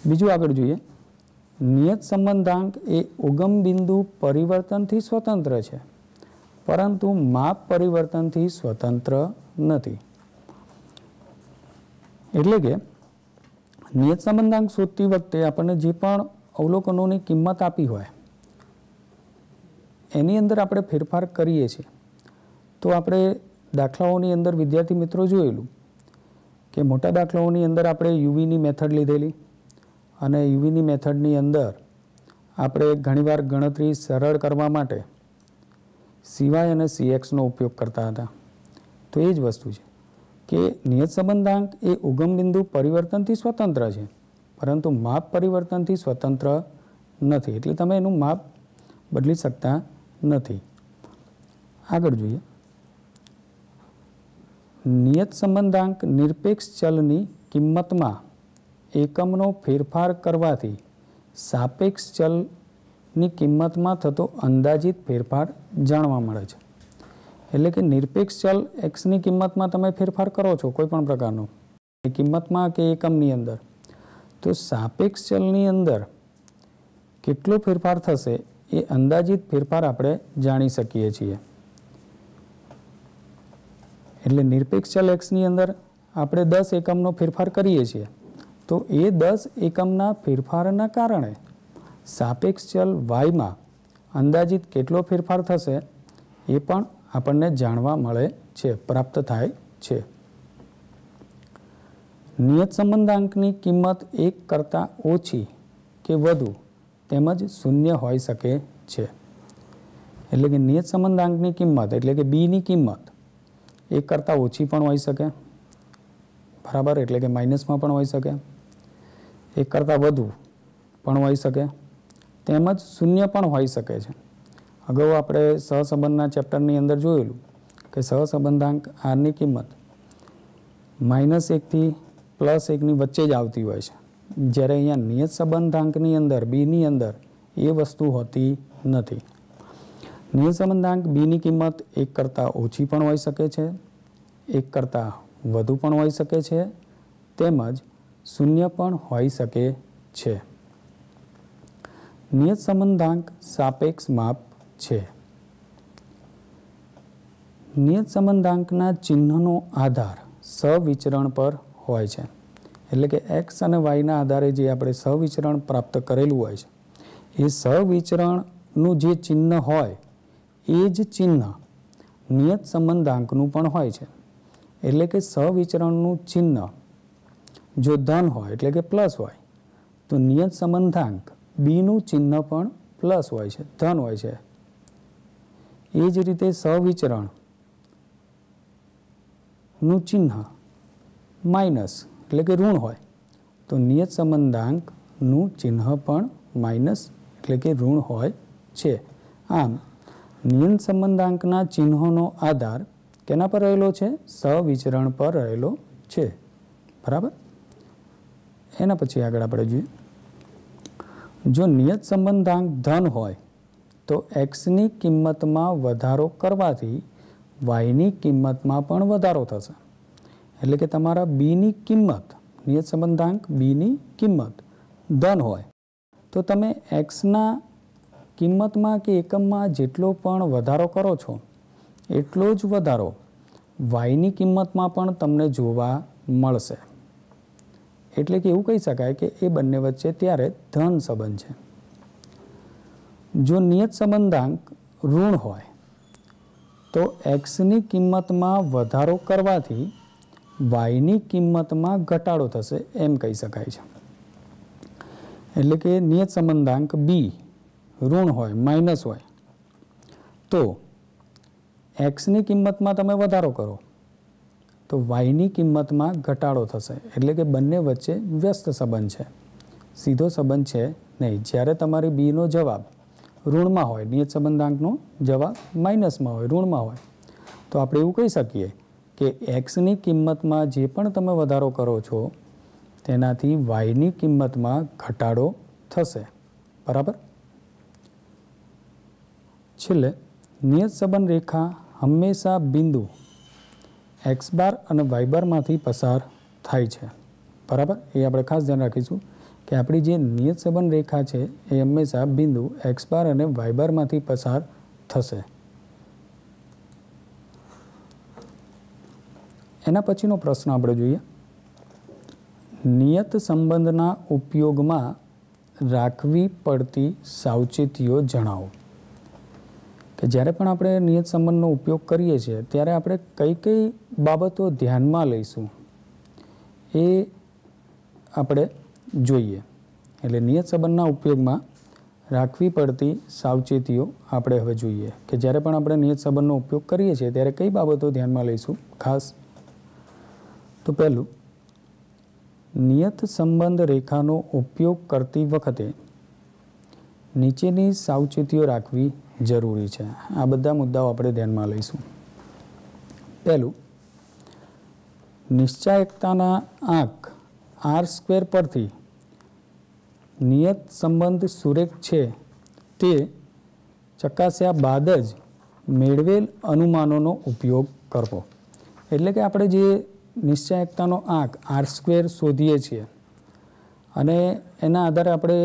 બીજું આગળ જોઈએ. નિયત સંબંધાંક એ ઉગમ બિંદુ પરિવર્તનથી સ્વતંત્ર છે, પરંતુ માપ પરિવર્તનથી સ્વતંત્ર નથી. એટલે કે નિયત સંબંધાંક શોધતી વખતે આપણને જે પણ અવલોકનોની કિંમત આપી હોય એની અંદર આપણે ફેરફાર કરીએ છીએ. તો આપણે દાખલાઓની અંદર વિદ્યાર્થી મિત્રો જોયેલું કે મોટા દાખલાઓની અંદર આપણે યુવીની મેથડ લીધેલી, અને યુવીની મેથડની અંદર આપણે ઘણીવાર ગણતરી સરળ કરવા માટે સિવાય અને સીએક્સનો ઉપયોગ કરતા હતા. તો એ જ વસ્તુ છે કે નિયત સંબંધાંક એ ઉગમ બિંદુ પરિવર્તનથી સ્વતંત્ર છે, પરંતુ માપ પરિવર્તનથી સ્વતંત્ર નથી. એટલે તમે એનું માપ બદલી શકતા નથી. આગળ જોઈએ. નિયત સંબંધાંક નિરપેક્ષ ચલની કિંમતમાં એકમનો ફેરફાર કરવાથી સાપેક્ષ ચલની કિંમતમાં થતો અંદાજિત ફેરફાર જાણવા મળે છે. એટલે કે નિરપેક્ષ ચલ એક્સની કિંમતમાં તમે ફેરફાર કરો છો કોઈ પણ પ્રકારનો, એ કિંમતમાં કે એકમની અંદર, તો સાપેક્ષ ચલની અંદર કેટલો ફેરફાર થશે એ અંદાજિત ફેરફાર આપણે જાણી શકીએ છીએ. એટલે નિરપેક્ષ ચલ એક્સની અંદર આપણે 10 એકમનો ફેરફાર કરીએ છીએ, તો એ 10 એકમના ફેરફારના કારણે સાપેક્ષ ચલ વાયમાં અંદાજિત કેટલો ફેરફાર થશે એ પણ આપણને જાણવા મળે છે, પ્રાપ્ત થાય છે. નિયત સંબંધાંકની કિંમત 1 કરતાં ઓછી કે વધુ તેમજ શૂન્ય હોઈ શકે છે. એટલે કે નિયત સંબંધાંકની કિંમત એટલે કે બીની કિંમત 1 કરતાં ઓછી પણ હોઈ શકે, બરાબર, એટલે કે માઇનસમાં પણ હોઈ શકે, 1 કરતાં વધુ પણ હોઈ શકે, તેમજ શૂન્ય પણ હોઈ શકે છે. અગાઉ આપણે સહસંબંધના ચેપ્ટરની અંદર જોયેલું કે સહસંબંધાંક આરની કિંમત -1 થી +1ની વચ્ચે જ આવતી હોય છે, જ્યારે અહીંયા નિયત સંબંધાંકની અંદર બીની અંદર એ વસ્તુ હોતી નથી. નિયત સંબંધાંક બીની કિંમત 1 કરતાં ઓછી પણ હોઈ શકે છે, 1 કરતાં વધુ પણ હોઈ શકે છે, તેમજ શૂન્ય પણ હોઈ શકે છે. નિયત સંબંધાંક સાપેક્ષ માપ છે. નિયત સંબંધાંકના ચિહ્નનો આધાર સહવિચરણ પર હોય છે. એટલે કે એક્સ અને વાયના આધારે જે આપણે સહવિચરણ પ્રાપ્ત કરેલું હોય છે, એ સહવિચરણનું જે ચિહ્ન હોય એ જ ચિહ્ન નિયત સંબંધાંકનું પણ હોય છે. એટલે કે સહવિચરણનું ચિહ્ન જો ધન હોય એટલે કે પ્લસ હોય, તો નિયત સંબંધાંક બીનું ચિહ્ન પણ પ્લસ હોય છે, ધન હોય છે. એ જ રીતે સહવિચરણનું ચિહ્ન માઇનસ એટલે કે ઋણ હોય, તો નિયત સંબંધાંકનું ચિહ્ન પણ માઇનસ એટલે કે ઋણ હોય છે. આમ નિયત સંબંધાંકના ચિહ્નોનો આધાર કેના પર રહેલો છે? સહવિચરણ પર રહેલો છે, બરાબર. એના પછી આગળ આપણે જોઈએ. જો નિયત સંબંધાંક ધન હોય તો એક્સની કિંમતમાં વધારો કરવાથી વાયની કિંમતમાં પણ વધારો થશે. એટલે કે તમારા બીની કિંમત, નિયત સંબંધાંક બીની કિંમત ધન હોય તો તો તમે એક્સના કિંમતમાં કે એકમમાં જેટલો પણ વધારો કરો છો એટલો જ વધારો વાયની કિંમતમાં પણ તમને જોવા મળશે. એટલે કે એવું કહી શકાય કે એ બંને વચ્ચે ત્યારે ધન સંબંધ છે. જો નિયત સંબંધાંક ઋણ હોય તો એક્સની કિંમતમાં વધારો કરવાથી વાયની કિંમતમાં ઘટાડો થશે એમ કહી શકાય છે. એટલે કે નિયત સંબંધાંક બી ઋણ હોય, માઇનસ હોય, તો એક્સની કિંમતમાં તમે વધારો કરો તો વાયની કિંમતમાં ઘટાડો થશે. એટલે કે બંને વચ્ચે વ્યસ્ત સંબંધ છે, સીધો સંબંધ છે નહીં. જ્યારે તમારી બીનો જવાબ ઋણમાં હોય, નિયત સંબંધાંકનો જવાબ માઇનસમાં હોય, ઋણમાં હોય, તો આપણે એવું કહી શકીએ કે એક્સની કિંમતમાં જે પણ તમે વધારો કરો છો તેનાથી વાયની કિંમતમાં ઘટાડો થશે. બરાબર. છેલ્લે નિયત સંબંધ રેખા હંમેશા બિંદુ એક્સ બાર અને વાય બારમાંથી પસાર થાય છે. બરાબર. એ આપણે ખાસ ધ્યાન રાખીશું કે આપણી જે નિયત સંબંધ રેખા છે એ હંમેશા બિંદુ એક્સ બાર અને વાય બારમાંથી પસાર થશે. એના પછીનો પ્રશ્ન આપણે જોઈએ. નિયત સંબંધના ઉપયોગમાં રાખવી પડતી સાવચેતીઓ જણાવો. કે જ્યારે પણ આપણે નિયત સંબંધનો ઉપયોગ કરીએ છીએ ત્યારે આપણે કઈ કઈ બાબતો ધ્યાનમાં લઈશું એ આપણે જોઈએ. એટલે નિયત સંબંધના ઉપયોગમાં રાખવી પડતી સાવચેતીઓ આપણે હવે જોઈએ કે જ્યારે પણ આપણે નિયત સંબંધનો ઉપયોગ કરીએ છીએ ત્યારે કઈ બાબતો ધ્યાનમાં લઈશું ખાસ. તો પહેલું, નિયત સંબંધ રેખાનો ઉપયોગ કરતી વખતે નીચેની સાવચેતીઓ રાખવી જરૂરી છે. આ બધા મુદ્દાઓ આપણે ધ્યાનમાં લઈશું. પહેલું, નિશ્ચાયકતાના આંક R² પરથી નિયત સંબંધ સુરેખ છે તે ચકાસ્યા બાદ જ મેળવેલ અનુમાનોનો ઉપયોગ કરવો. એટલે કે આપણે જે નિશ્ચાયકતાનો આંક R² શોધીએ છીએ અને એના આધારે આપણે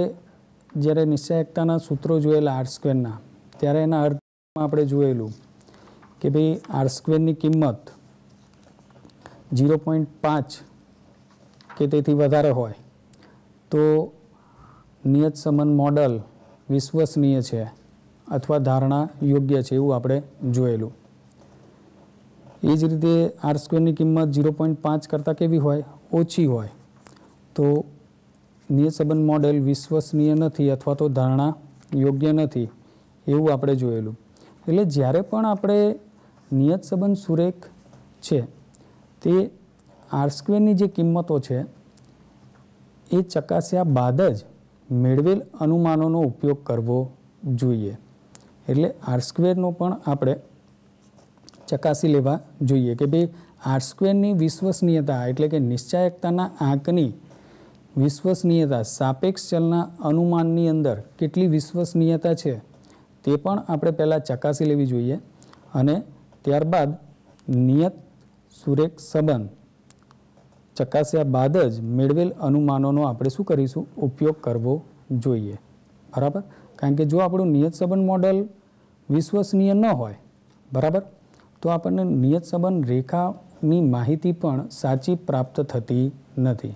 જ્યારે નિશ્ચાયકતાના સૂત્રો જોયેલા R²ના ત્યારે એના અર્થમાં આપણે જોયેલું કે ભાઈ R² કિંમત 0.5 કે તેથી વધારે હોય તો નિયત સંબંધ મોડલ વિશ્વસનીય છે અથવા ધારણા યોગ્ય છે એવું આપણે જોયેલું. એ જ રીતે R² કિંમત 0.5 કરતાં કેવી હોય? ઓછી હોય તો નિયત સંબંધ મોડેલ વિશ્વસનીય નથી અથવા તો ધારણા યોગ્ય નથી એવું આપણે જોયેલું. એટલે જ્યારે પણ આપણે નિયત સંબંધ સુરેખ છે તે R² જે કિંમતો છે એ ચકાસ્યા બાદ જ મેળવેલ અનુમાનોનો ઉપયોગ કરવો જોઈએ. એટલે R² પણ આપણે ચકાસી લેવા જોઈએ કે ભાઈ R² વિશ્વસનીયતા એટલે કે નિશ્ચાયકતાના આંકની વિશ્વસનીયતા સાપેક્ષ ચલના અનુમાનની અંદર કેટલી વિશ્વસનીયતા છે તે પણ આપણે પહેલાં ચકાસી લેવી જોઈએ અને ત્યારબાદ નિયત સુરેખ સંબંધ ચકાસ્યા બાદ જ મેળવેલ અનુમાનોનો આપણે શું કરીશું? ઉપયોગ કરવો જોઈએ. બરાબર. કારણ કે જો આપણું નિયત સંબંધ મોડલ વિશ્વસનીય ન હોય બરાબર તો આપણને નિયત સંબંધ રેખાની માહિતી પણ સાચી પ્રાપ્ત થતી નથી.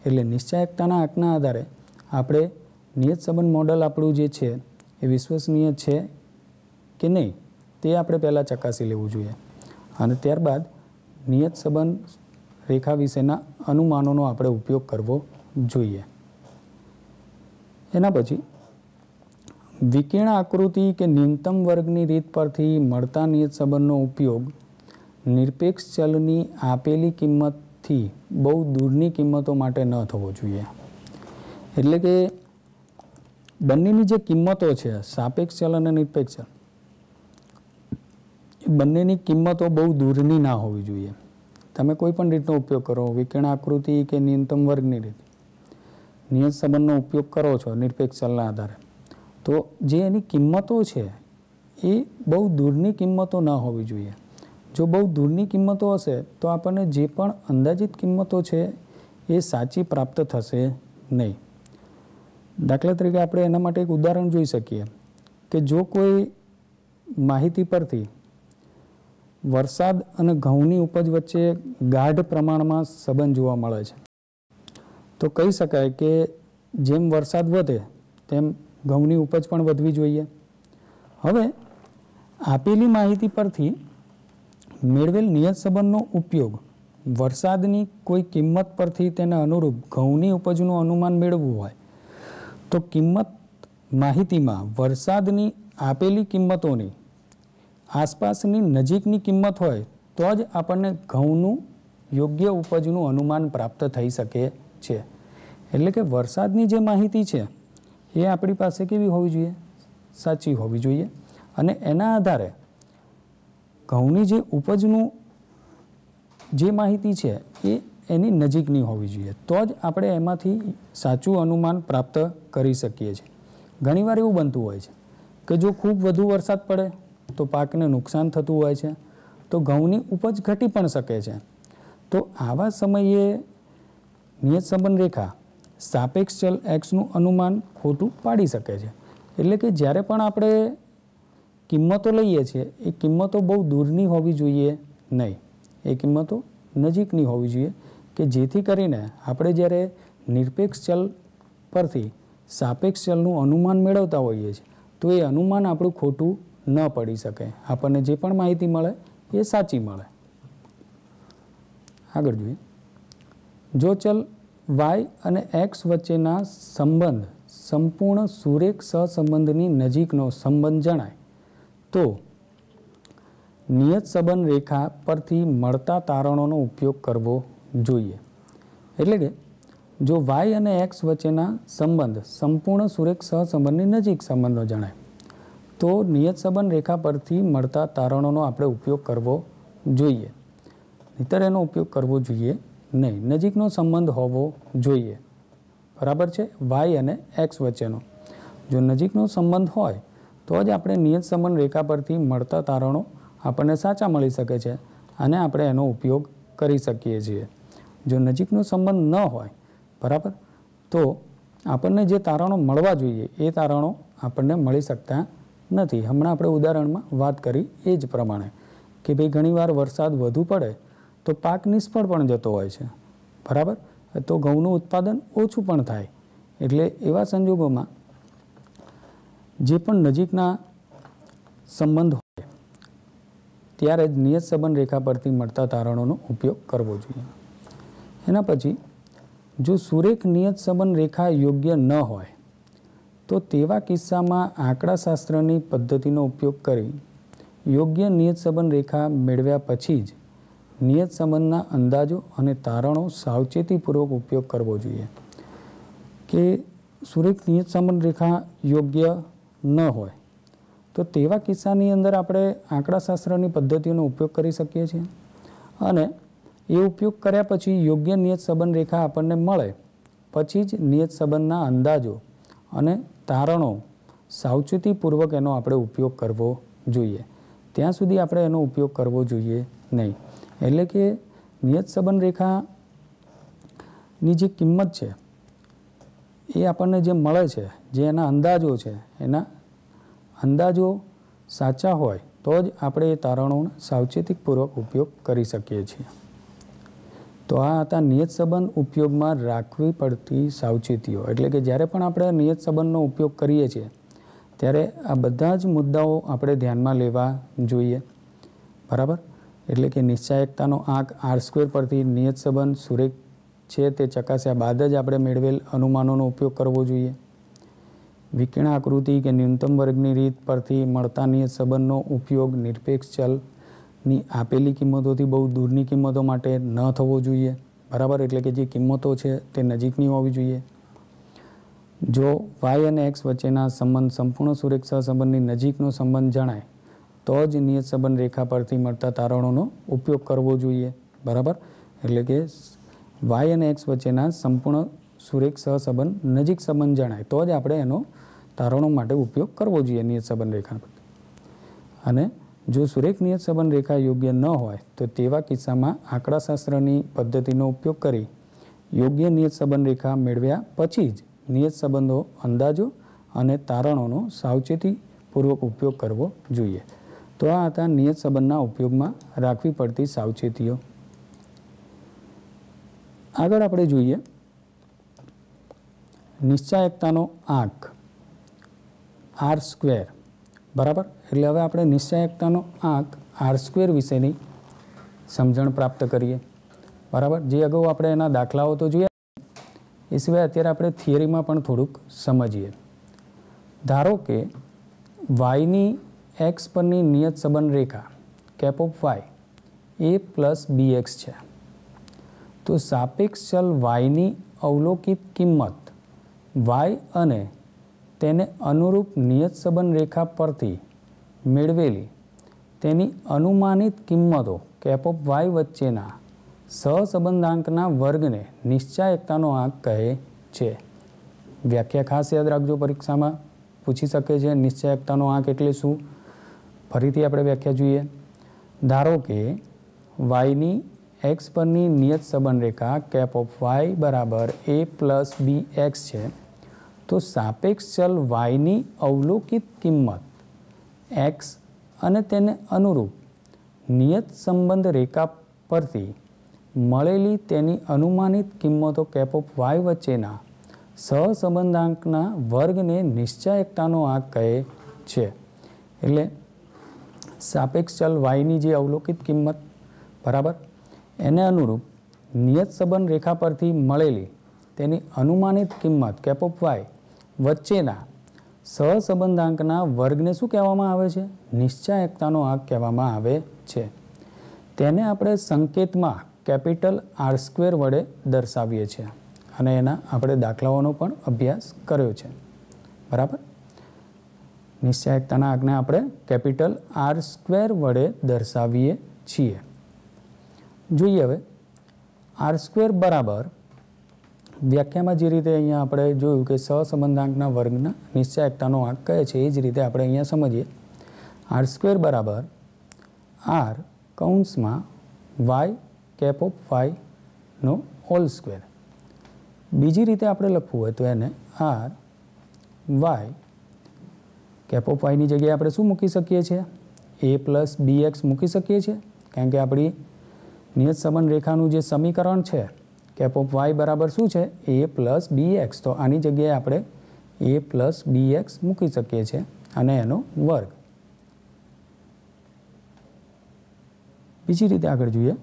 એટલે નિશ્ચાયકતાના આંકના આધારે આપણે નિયત સંબંધ મોડલ આપણું જે છે એ વિશ્વસનીય છે કે નહીં તે આપણે પહેલાં ચકાસી લેવું જોઈએ અને ત્યારબાદ નિયત સંબંધ રેખા વિશેના અનુમાનોનો આપણે ઉપયોગ કરવો જોઈએ. એના પછી વિકર્ણ આકૃતિ કે ન્યૂનતમ વર્ગની રીત પરથી મળતા નિયત સંબંધનો ઉપયોગ નિરપેક્ષ ચલની આપેલી કિંમતથી બહુ દૂરની કિંમતો માટે ન થવો જોઈએ. એટલે કે બંનેની જે કિંમતો છે સાપેક્ષ ચલ અને નિરપેક્ષ ચલ એ બંનેની કિંમતો બહુ દૂરની ના હોવી જોઈએ. તમે કોઈ પણ રીતનો ઉપયોગ કરો, વિકર્ણ આકૃતિ કે ન્યૂનતમ વર્ગની રીત, નિયત સંબંધનો ઉપયોગ કરો છો નિરપેક્ષ ચલના આધારે તો જે એની કિંમતો છે એ બહુ દૂરની કિંમતો ન હોવી જોઈએ. જો બહુ દૂરની કિંમતો હશે તો આપણને જે પણ અંદાજિત કિંમતો છે એ સાચી પ્રાપ્ત થશે નહીં. દાખલા તરીકે આપણે એના માટે એક ઉદાહરણ જોઈ શકીએ કે જો કોઈ માહિતી પરથી વરસાદ અને ઘઉંની ઉપજ વચ્ચે ગાઢ પ્રમાણમાં સંબંધ જોવા મળે છે, તો કહી શકાય કે જેમ વરસાદ વધે તેમ ઘઉંની ઉપજ પણ વધવી જોઈએ. હવે આપેલી માહિતી પરથી મેળવેલ નિયત સંબંધનો ઉપયોગ વરસાદની કોઈ કિંમત પરથી તેને અનુરૂપ ઘઉંની ઉપજનું અનુમાન મેળવવું હોય તો કિંમત માહિતીમાં વરસાદની આપેલી કિંમતોની આસપાસની નજીકની કિંમત હોય તો જ આપણને ઘઉંનું યોગ્ય ઉપજનું અનુમાન પ્રાપ્ત થઈ શકે છે. એટલે કે વરસાદની જે માહિતી છે એ આપણી પાસે કેવી હોવી જોઈએ? સાચી હોવી જોઈએ. અને એના આધારે ઘઉંની જે ઉપજનું જે માહિતી છે એ એની નજીકની હોવી જોઈએ, તો જ આપણે એમાંથી સાચું અનુમાન પ્રાપ્ત કરી શકીએ છીએ. ઘણીવાર એવું બનતું હોય છે કે જો ખૂબ વધુ વરસાદ પડે તો પાકને નુકસાન થતું હોય છે, તો ઘઉંની ઉપજ ઘટી પણ શકે છે. તો આવા સમયે નિયત સંબંધ રેખા સાપેક્ષ ચલ એક્સનું અનુમાન ખોટું પાડી શકે છે. એટલે કે જ્યારે પણ આપણે કિંમતો લઈએ છીએ એ કિંમતો બહુ દૂરની હોવી જોઈએ નહીં, એ કિંમતો નજીકની હોવી જોઈએ કે જેથી કરીને આપણે જ્યારે નિરપેક્ષ ચલ પરથી સાપેક્ષ ચલનું અનુમાન મેળવતા હોઈએ છીએ તો એ અનુમાન આપણું ખોટું ન પડી શકે, આપણને જે પણ માહિતી મળે એ સાચી મળે. આગળ જોઈએ, જો ચલ વાય અને એક્સ વચ્ચેના સંબંધ સંપૂર્ણ સુરેખ સહસંબંધની નજીકનો સંબંધ જણાય તો નિયત સંબંધ રેખા પરથી મળતા તારણોનો ઉપયોગ કરવો જોઈએ. એટલે કે જો વાય અને એક્સ વચ્ચેના સંબંધ સંપૂર્ણ સુરેખ સહસંબંધની નજીક સંબંધો જણાય તો નિયત સંબંધ રેખા પરથી મળતા તારણોનો આપણે ઉપયોગ કરવો જોઈએ, નહીંતર એનો ઉપયોગ કરવો જોઈએ નહીં. નજીકનો સંબંધ હોવો જોઈએ, બરાબર છે, વાય અને એક્સ વચ્ચેનો. જો નજીકનો સંબંધ હોય તો જ આપણે નિયત સંબંધ રેખા પરથી મળતા તારણો આપણને સાચા મળી શકે છે અને આપણે એનો ઉપયોગ કરી શકીએ છીએ. જો નજીકનો સંબંધ ન હોય, બરાબર, તો આપણને જે તારણો મળવા જોઈએ એ તારણો આપણને મળી શકતા નથી. હમણાં આપણે ઉદાહરણમાં વાત કરી એ જ પ્રમાણે કે ભાઈ ઘણીવાર વરસાદ વધુ પડે તો પાક નિષ્ફળ પણ જતો હોય છે, બરાબર, તો ઘઉંનું ઉત્પાદન ઓછું પણ થાય. એટલે એવા સંજોગોમાં જે પણ નજીકના સંબંધ હોય ત્યારે જ નિયત સંબંધ રેખા પરથી મળતા તારણોનો ઉપયોગ કરવો જોઈએ. એના પછી જો સુરેખ નિયત સંબંધ રેખા યોગ્ય ન હોય તો તેવા કિસ્સામાં આંકડાશાસ્ત્રની પદ્ધતિનો ઉપયોગ કરી યોગ્ય નિયત સંબંધ રેખા મેળવ્યા પછી જ નિયત સંબંધના અંદાજો અને તારણો સાવચેતીપૂર્વક ઉપયોગ કરવો જોઈએ. કે સુરેખ નિયત સંબંધ રેખા યોગ્ય ન હોય તો તેવા કિસ્સાની અંદર આપણે આંકડાશાસ્ત્રની પદ્ધતિઓનો ઉપયોગ કરી શકીએ છીએ અને એ ઉપયોગ કર્યા પછી યોગ્ય નિયત સંબંધ રેખા આપણને મળે પછી જ નિયત સંબંધના અંદાજો અને તારણો સાવચેતીપૂર્વક એનો આપણે ઉપયોગ કરવો જોઈએ. ત્યાં સુધી આપણે એનો ઉપયોગ કરવો જોઈએ નહીં. એટલે કે નિયત સંબંધ રેખાની જે કિંમત છે એ આપણને જે મળે છે, જે એના અંદાજો છે, એના અંદાજો સાચા હોય તો જ આપણે એ તારણોનો સાવચેતીપૂર્વક ઉપયોગ કરી શકીએ છીએ. તો આ હતા નિયત સંબંધ ઉપયોગમાં રાખવી પડતી સાવચેતીઓ. એટલે કે જ્યારે પણ આપણે નિયત સંબંધનો ઉપયોગ કરીએ છીએ ત્યારે આ બધા જ મુદ્દાઓ આપણે ધ્યાનમાં લેવા જોઈએ, બરાબર. એટલે કે નિશ્ચાયકતાનો આંક R² પરથી નિયત સંબંધ સુરેખ છે તે ચકાસ્યા બાદ જ આપણે મેળવેલ અનુમાનોનો ઉપયોગ કરવો જોઈએ. વિકર્ણ આકૃતિ કે ન્યૂનતમ વર્ગની રીત પરથી મળતા નિયત સંબંધનો ઉપયોગ નિરપેક્ષ ચલની આપેલી કિંમતોથી બહુ દૂરની કિંમતો માટે ન થવો જોઈએ, બરાબર. એટલે કે જે કિંમતો છે તે નજીકની હોવી જોઈએ. જો વાય અને એક્સ વચ્ચેના સંબંધ સંપૂર્ણ સુરેખ સહસંબંધની નજીકનો સંબંધ જણાય તો જ નિયત સંબંધ રેખા પરથી મળતા તારણોનો ઉપયોગ કરવો જોઈએ, બરાબર. એટલે કે વાય અને એક્સ વચ્ચેના સંપૂર્ણ સુરેખ સહસંબંધ નજીક સંબંધ જણાય તો જ આપણે એનો તારણો માટે ઉપયોગ કરવો જોઈએ નિયત સંબંધ રેખા પર. અને જો સુરેખ નિયત સંબંધ રેખા યોગ્ય ન હોય તો તેવા કિસ્સામાં આંકડાશાસ્ત્રની પદ્ધતિનો ઉપયોગ કરી યોગ્ય નિયત સંબંધ રેખા મેળવ્યા પછી જ નિયત સંબંધો, અંદાજો અને તારણોનો સાવચેતીપૂર્વક ઉપયોગ કરવો જોઈએ. તો આ હતા નિયત સંબંધના ઉપયોગમાં રાખવી પડતી સાવચેતીઓ. આગળ આપણે જોઈએ નિશ્ચાયકતાનો આંક R². બરાબર. એટલે હવે આપણે નિશ્ચાયકતાનો આંક R² વિશેની સમજણ પ્રાપ્ત કરીએ. બરાબર. જે અગાઉ આપણે એના દાખલાઓ તો જોયા, એ સિવાય અત્યારે આપણે થિયરીમાં પણ થોડુંક સમજીએ. ધારો કે વાયની એક્સ પરની નિયત સંબંધ રેખા cap of y a plus bx છે. તો સાપેક્ષ ચલ વાયની અવલોકિત કિંમત વાય અને તેને અનુરૂપ નિયત સંબંધ રેખા પરથી મેળવેલી તેની અનુમાનિત કિંમતો કેપ ઓફ વાય વચ્ચેના સહસંબંધાંકના વર્ગને નિશ્ચાયકતાનો આંક કહે છે. વ્યાખ્યા ખાસ યાદ રાખજો, પરીક્ષામાં પૂછી શકે છે નિશ્ચાયકતાનો આંક એટલે શું. ફરીથી આપણે વ્યાખ્યા જોઈએ. ધારો કે વાયની એક્સ પરની નિયત સંબંધ રેખા કેપ ઓફ વાય બરાબર a પ્લસ bx છે. તો સાપેક્ષ ચલ વાયની અવલોકિત કિંમત એક્સ અને તેને અનુરૂપ નિયત સંબંધ રેખા પરથી મળેલી તેની અનુમાનિત કિંમતો કેપ ઓફ વાય વચ્ચેના સહસંબંધાંકના વર્ગને નિશ્ચાયકતાનો આંક કહે છે. એટલે સાપેક્ષ ચલ વાયની જે અવલોકિત કિંમત, બરાબર, એને અનુરૂપ નિયત સંબંધ રેખા પરથી મળેલી તેની અનુમાનિત કિંમત કેપ ઓફ વાય વચ્ચેના સહસંબંધાંકના વર્ગને શું કહેવામાં આવે છે? નિશ્ચાયકતાનો આંક કહેવામાં આવે છે. તેને આપણે સંકેતમાં કેપિટલ R² વડે દર્શાવીએ છીએ અને એના આપણે દાખલાઓનો પણ અભ્યાસ કર્યો છે. બરાબર. નિશ્ચાયકતાના આંકને આપણે કેપિટલ R² વડે દર્શાવીએ છીએ. જોઈએ હવે R² બરાબર વ્યાખ્યામાં જે રીતે અહીંયા આપણે જોયું કે સહસંબંધાંકના વર્ગના નિશ્ચાયકતાનો આંક કહે છે, એ જ રીતે આપણે અહીંયા સમજીએ. R² બરાબર R કૌંસમાં વાય કેપ ઓફ વાય નો હોલ સ્ક્વેર. બીજી રીતે આપણે લખવું હોય તો એને R વાય કેપ ઓફ વાયની જગ્યાએ આપણે શું મૂકી શકીએ છીએ? a પ્લસ bx મૂકી શકીએ છીએ, કારણ કે આપણી નિયત સંબંધ રેખાનું જે સમીકરણ છે કેપ ઓફ વાય બરાબર શું છે? a plus bx. તો આની જગ્યાએ આપણે a પ્લસ bx મૂકી શકીએ છીએ અને એનો વર્ગ. બીજી રીતે આગળ જોઈએ.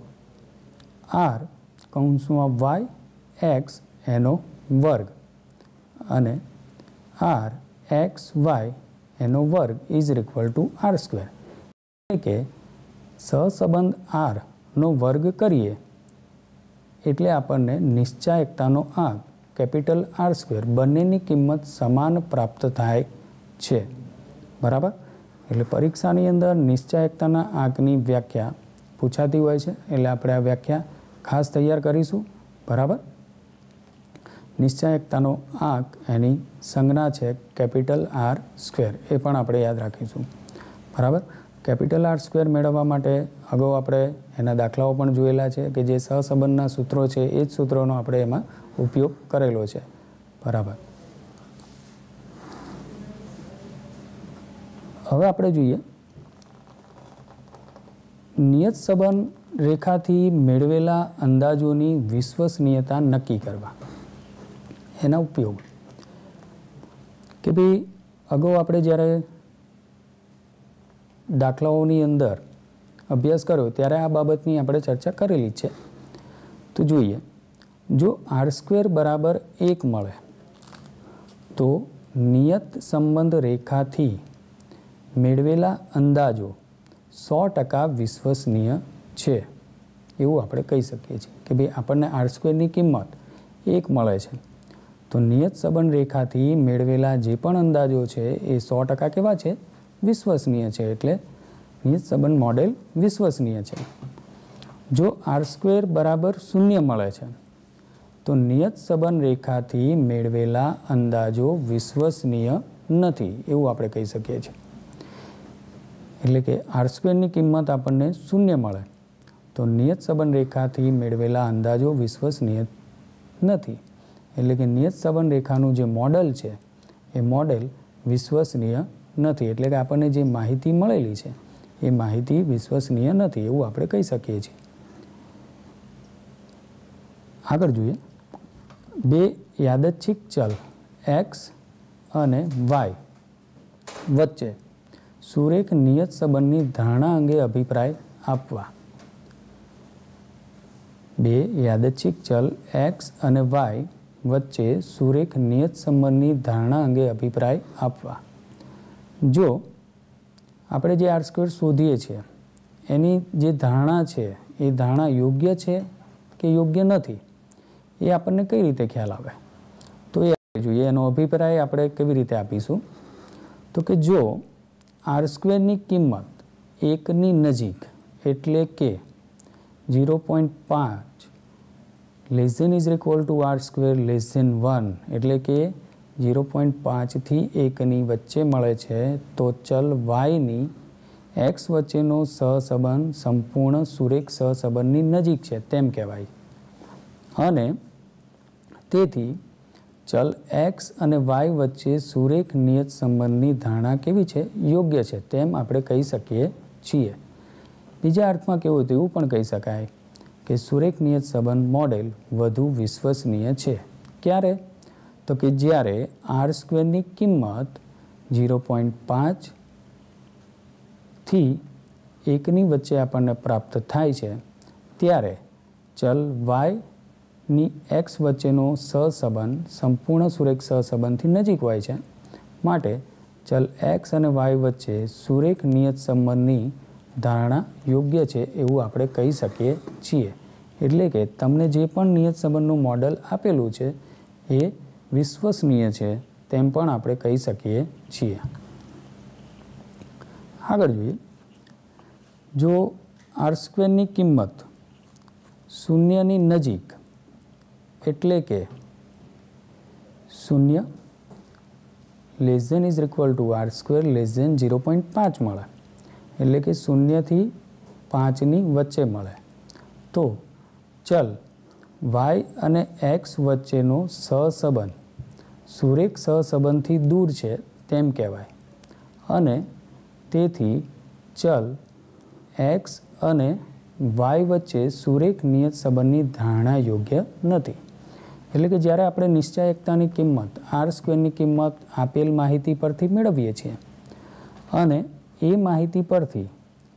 R કૌંસમાં વાય એક્સ એનો વર્ગ અને R એક્સ વાય એનો વર્ગ ઇઝ ઇક્વલ ટુ R². એટલે કે સહસંબંધ R નો વર્ગ કરીએ એટલે આપણને નિશ્ચાયકતાનો આંક કેપિટલ R² બંનેની કિંમત સમાન પ્રાપ્ત થાય છે. બરાબર. એટલે પરીક્ષાની અંદર નિશ્ચાયકતાના આંકની વ્યાખ્યા પૂછાતી હોય છે, એટલે આપણે આ વ્યાખ્યા ખાસ તૈયાર કરીશું. બરાબર. નિશ્ચાયકતાનો આંક એની સંજ્ઞા છે કેપિટલ R², એ પણ આપણે યાદ રાખીશું. બરાબર. કેપિટલ R² મેળવવા માટે અગાઉ આપણે એના દાખલાઓ પણ જોયેલા છે કે જે સહસંબંધના સૂત્રો છે એ જ સૂત્રોનો આપણે એમાં ઉપયોગ કરેલો છે. બરાબર. હવે આપણે જોઈએ નિયત સંબંધ રેખાથી મેળવેલા અંદાજોની વિશ્વસનીયતા નક્કી કરવા, એના ઉપયોગ. કે ભાઈ અગાઉ આપણે જ્યારે દાખલાઓની અંદર અભ્યાસ કર્યો ત્યારે આ બાબતની આપણે ચર્ચા કરેલી છે. તો જોઈએ, જો R² બરાબર 1 મળે તો નિયત સંબંધ રેખાથી મેળવેલા અંદાજો 100% વિશ્વસનીય છે એવું આપણે કહી શકીએ છીએ. કે ભાઈ આપણને R² ની કિંમત 1 મળે છે તો નિયત સંબંધ રેખાથી મેળવેલા જે પણ અંદાજો છે એ 100% કેવા છે? વિશ્વસનીય છે. એટલે નિયત સંબંધ મોડેલ વિશ્વસનીય છે. જો R² બરાબર 0 મળે છે તો નિયત સંબંધ રેખાથી મેળવેલા અંદાજો વિશ્વસનીય નથી એવું આપણે કહી શકીએ છીએ. એટલે કે R² ની કિંમત આપણને 0 મળે તો નિયત સંબંધ રેખાથી મેળવેલા અંદાજો વિશ્વસનીય નથી. એટલે કે નિયત સંબંધ રેખાનું જે મોડેલ છે એ મોડેલ વિશ્વસનીય નથી, એટલે કે આપણને જે માહિતી મળેલી છે એ માહિતી વિશ્વસનીય નથી એવું આપણે કહી શકીએ છીએ. આગળ જોઈએ, બે યાદચ્છિક ચલ x અને y વચ્ચે સુરેખ નિયત સંબંધની ધારણા અંગે અભિપ્રાય આપવા. બે યાદચ્છિક ચલ x અને y વચ્ચે સુરેખ નિયત સંબંધની ધારણા અંગે અભિપ્રાય આપવા. જો આપણે જે r² શોધીએ છીએ એની જે ધારણા છે એ ધારણા યોગ્ય છે કે યોગ્ય નથી એ આપણને કઈ રીતે ખ્યાલ આવે, તો એ જોઈએ. એનો અભિપ્રાય આપણે કેવી રીતે આપીશું, તો કે જો r² કિંમત 1ની નજીક એટલે કે 0.5 <= r²<= 1 એટલે કે 0.5 થી 1ની વચ્ચે મળે છે, તો ચલ yની x વચ્ચેનો સહસંબંધ સંપૂર્ણ સુરેખ સહસંબંધની નજીક છે તેમ કહેવાય. અને તેથી ચલ x અને y વચ્ચે સુરેખ નિયત સંબંધની ધારણા કેવી છે, યોગ્ય છે તેમ આપણે કહી શકીએ છીએ. બીજા અર્થમાં કેવું હતું એવું પણ કહી શકાય કે સુરેખ નિયત સંબંધ મોડેલ વધુ વિશ્વસનીય છે. ક્યારે, તો કે જ્યારે r² કિંમત 0.5 થી 1ની વચ્ચે આપણને પ્રાપ્ત થાય છે, ત્યારે ચલ y ની x વચ્ચેનો સહસંબંધ સંપૂર્ણ સુરેખ સહસંબંધથી નજીક હોય છે, માટે ચલ x અને y વચ્ચે સુરેખ નિયત સંબંધની ધારણા યોગ્ય છે એવું આપણે કહી શકીએ છીએ. એટલે કે તમને જે પણ નિયત સંબંધનું મોડેલ આપેલું છે એ વિશ્વસનીય છે તેમ પણ આપણે કહી શકીએ છીએ. આગળ જોઈએ, જો r² કિંમત 0ની નજીક એટલે કે 0 <= r²<= 0.5 મળે, એટલે કે 0 થી 5ની વચ્ચે મળે, તો ચલ y અને x વચ્ચેનો સહસંબંધ સુરેખ સહસંબંધથી દૂર છે તેમ કહેવાય. અને તેથી ચલ x અને y વચ્ચે સુરેખ નિયત સંબંધની ધારણા યોગ્ય નથી. એટલે કે જ્યારે આપણે નિશ્ચાયકતાની કિંમત r² કિંમત આપેલ માહિતી પરથી મેળવીએ છીએ અને એ માહિતી પરથી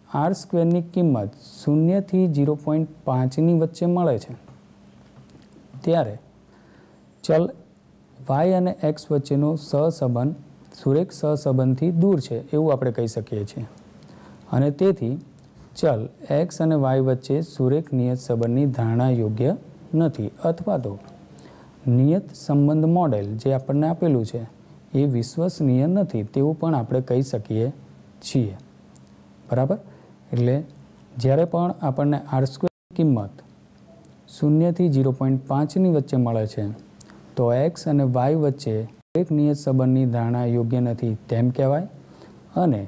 r² કિંમત 0 થી 0.5ની વચ્ચે મળે છે, ત્યારે ચલ y અને x વચ્ચેનો સહસંબંધ સુરેખ સહસંબંધથી દૂર છે એવું આપણે કહી શકીએ છીએ. અને તેથી ચલ x અને y વચ્ચે સુરેખ નિયત સંબંધની ધારણા યોગ્ય નથી, અથવા તો નિયત સંબંધ મોડેલ જે આપણને આપેલું છે એ વિશ્વસનીય નથી તેવું પણ આપણે કહી શકીએ છીએ. બરાબર, એટલે જ્યારે પણ આપણને r² કિંમત 0 થી 0.5ની વચ્ચે મળે છે, તો x અને y વચ્ચે એક નિયત સંબંધની ધારણા યોગ્ય નથી તેમ કહેવાય. અને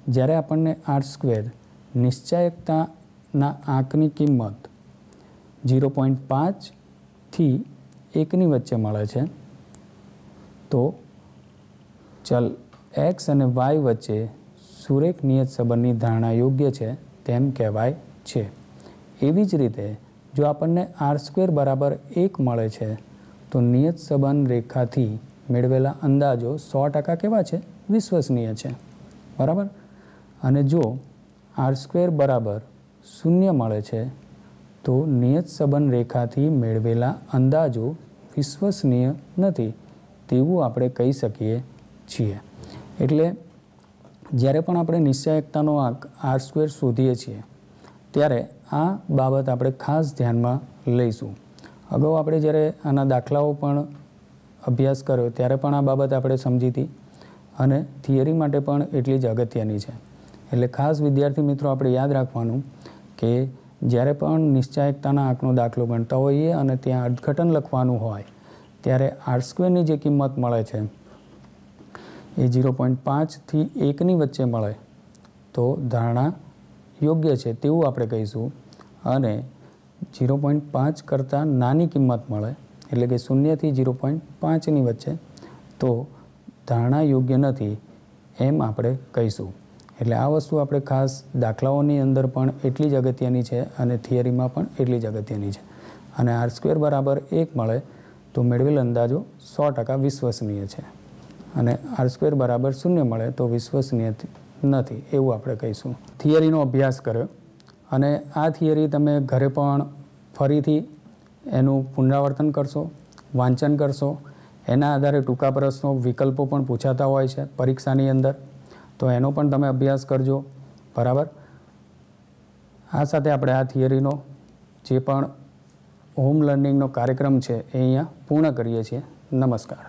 જ્યારે આપણને r² નિશ્ચાયકતાના આંકની કિંમત 0.5 થી 1ની વચ્ચે મળે છે, તો ચલ x અને y વચ્ચે સુરેખ નિયત સંબંધની ધારણા યોગ્ય છે તેમ કહેવાય છે. એવી જ રીતે જો આપણને r² બરાબર 1 મળે છે, તો નિયત સંબંધ રેખાથી મેળવેલા અંદાજો 100% કેવા છે, વિશ્વસનીય છે. બરાબર, અને જો r² બરાબર 0 મળે છે, તો નિયત સંબંધ રેખાથી મેળવેલા અંદાજો વિશ્વસનીય નથી તેવું આપણે કહી શકીએ છીએ. એટલે જ્યારે પણ આપણે નિશ્ચાયકતાનો આંક r² શોધીએ છીએ ત્યારે આ બાબત આપણે ખાસ ધ્યાનમાં લઈશું. અગાઉ આપણે જ્યારે આના દાખલાઓ પણ અભ્યાસ કર્યો ત્યારે પણ આ બાબત આપણે સમજી હતી અને થિયરી માટે પણ એટલી જ અગત્યની છે. એટલે ખાસ વિદ્યાર્થી મિત્રો આપણે યાદ રાખવાનું કે જ્યારે પણ નિશ્ચાયકતાના આંકનો દાખલો ગણતા હોઈએ અને ત્યાં અર્થઘટન લખવાનું હોય ત્યારે r²ની જે કિંમત મળે છે એ 0.5 થી 1ની વચ્ચે મળે તો ધારણા યોગ્ય છે તેવું આપણે કહીશું. અને 0.5 કરતાં નાની કિંમત મળે એટલે કે 0 થી 0.5ની વચ્ચે, તો ધારણા યોગ્ય નથી એમ આપણે કહીશું. એટલે આ વસ્તુ આપણે ખાસ દાખલાઓની અંદર પણ એટલી જ અગત્યની છે અને થિયરીમાં પણ એટલી જ અગત્યની છે. અને R² બરાબર 1 મળે તો મેળવેલ અંદાજો 100% વિશ્વસનીય છે, અને R² બરાબર 0 મળે તો વિશ્વસનીય નથી એવું આપણે કહીશું. થિયરીનો અભ્યાસ કર્યો અને આ થિયરી તમે ઘરે પણ ફરીથી એનું પુનરાવર્તન કરશો, વાંચન કરશો. એના આધારે ટૂંકા પ્રશ્નો, વિકલ્પો પણ પૂછાતા હોય છે પરીક્ષાની અંદર, તો એનો પણ તમે અભ્યાસ કરજો. બરાબર. આ સાથે આપણે આ થિયરીનો જે પણ હોમ લર્નિંગનો કાર્યક્રમ છે એ અહીંયા પૂર્ણ કરીએ છીએ. નમસ્કાર.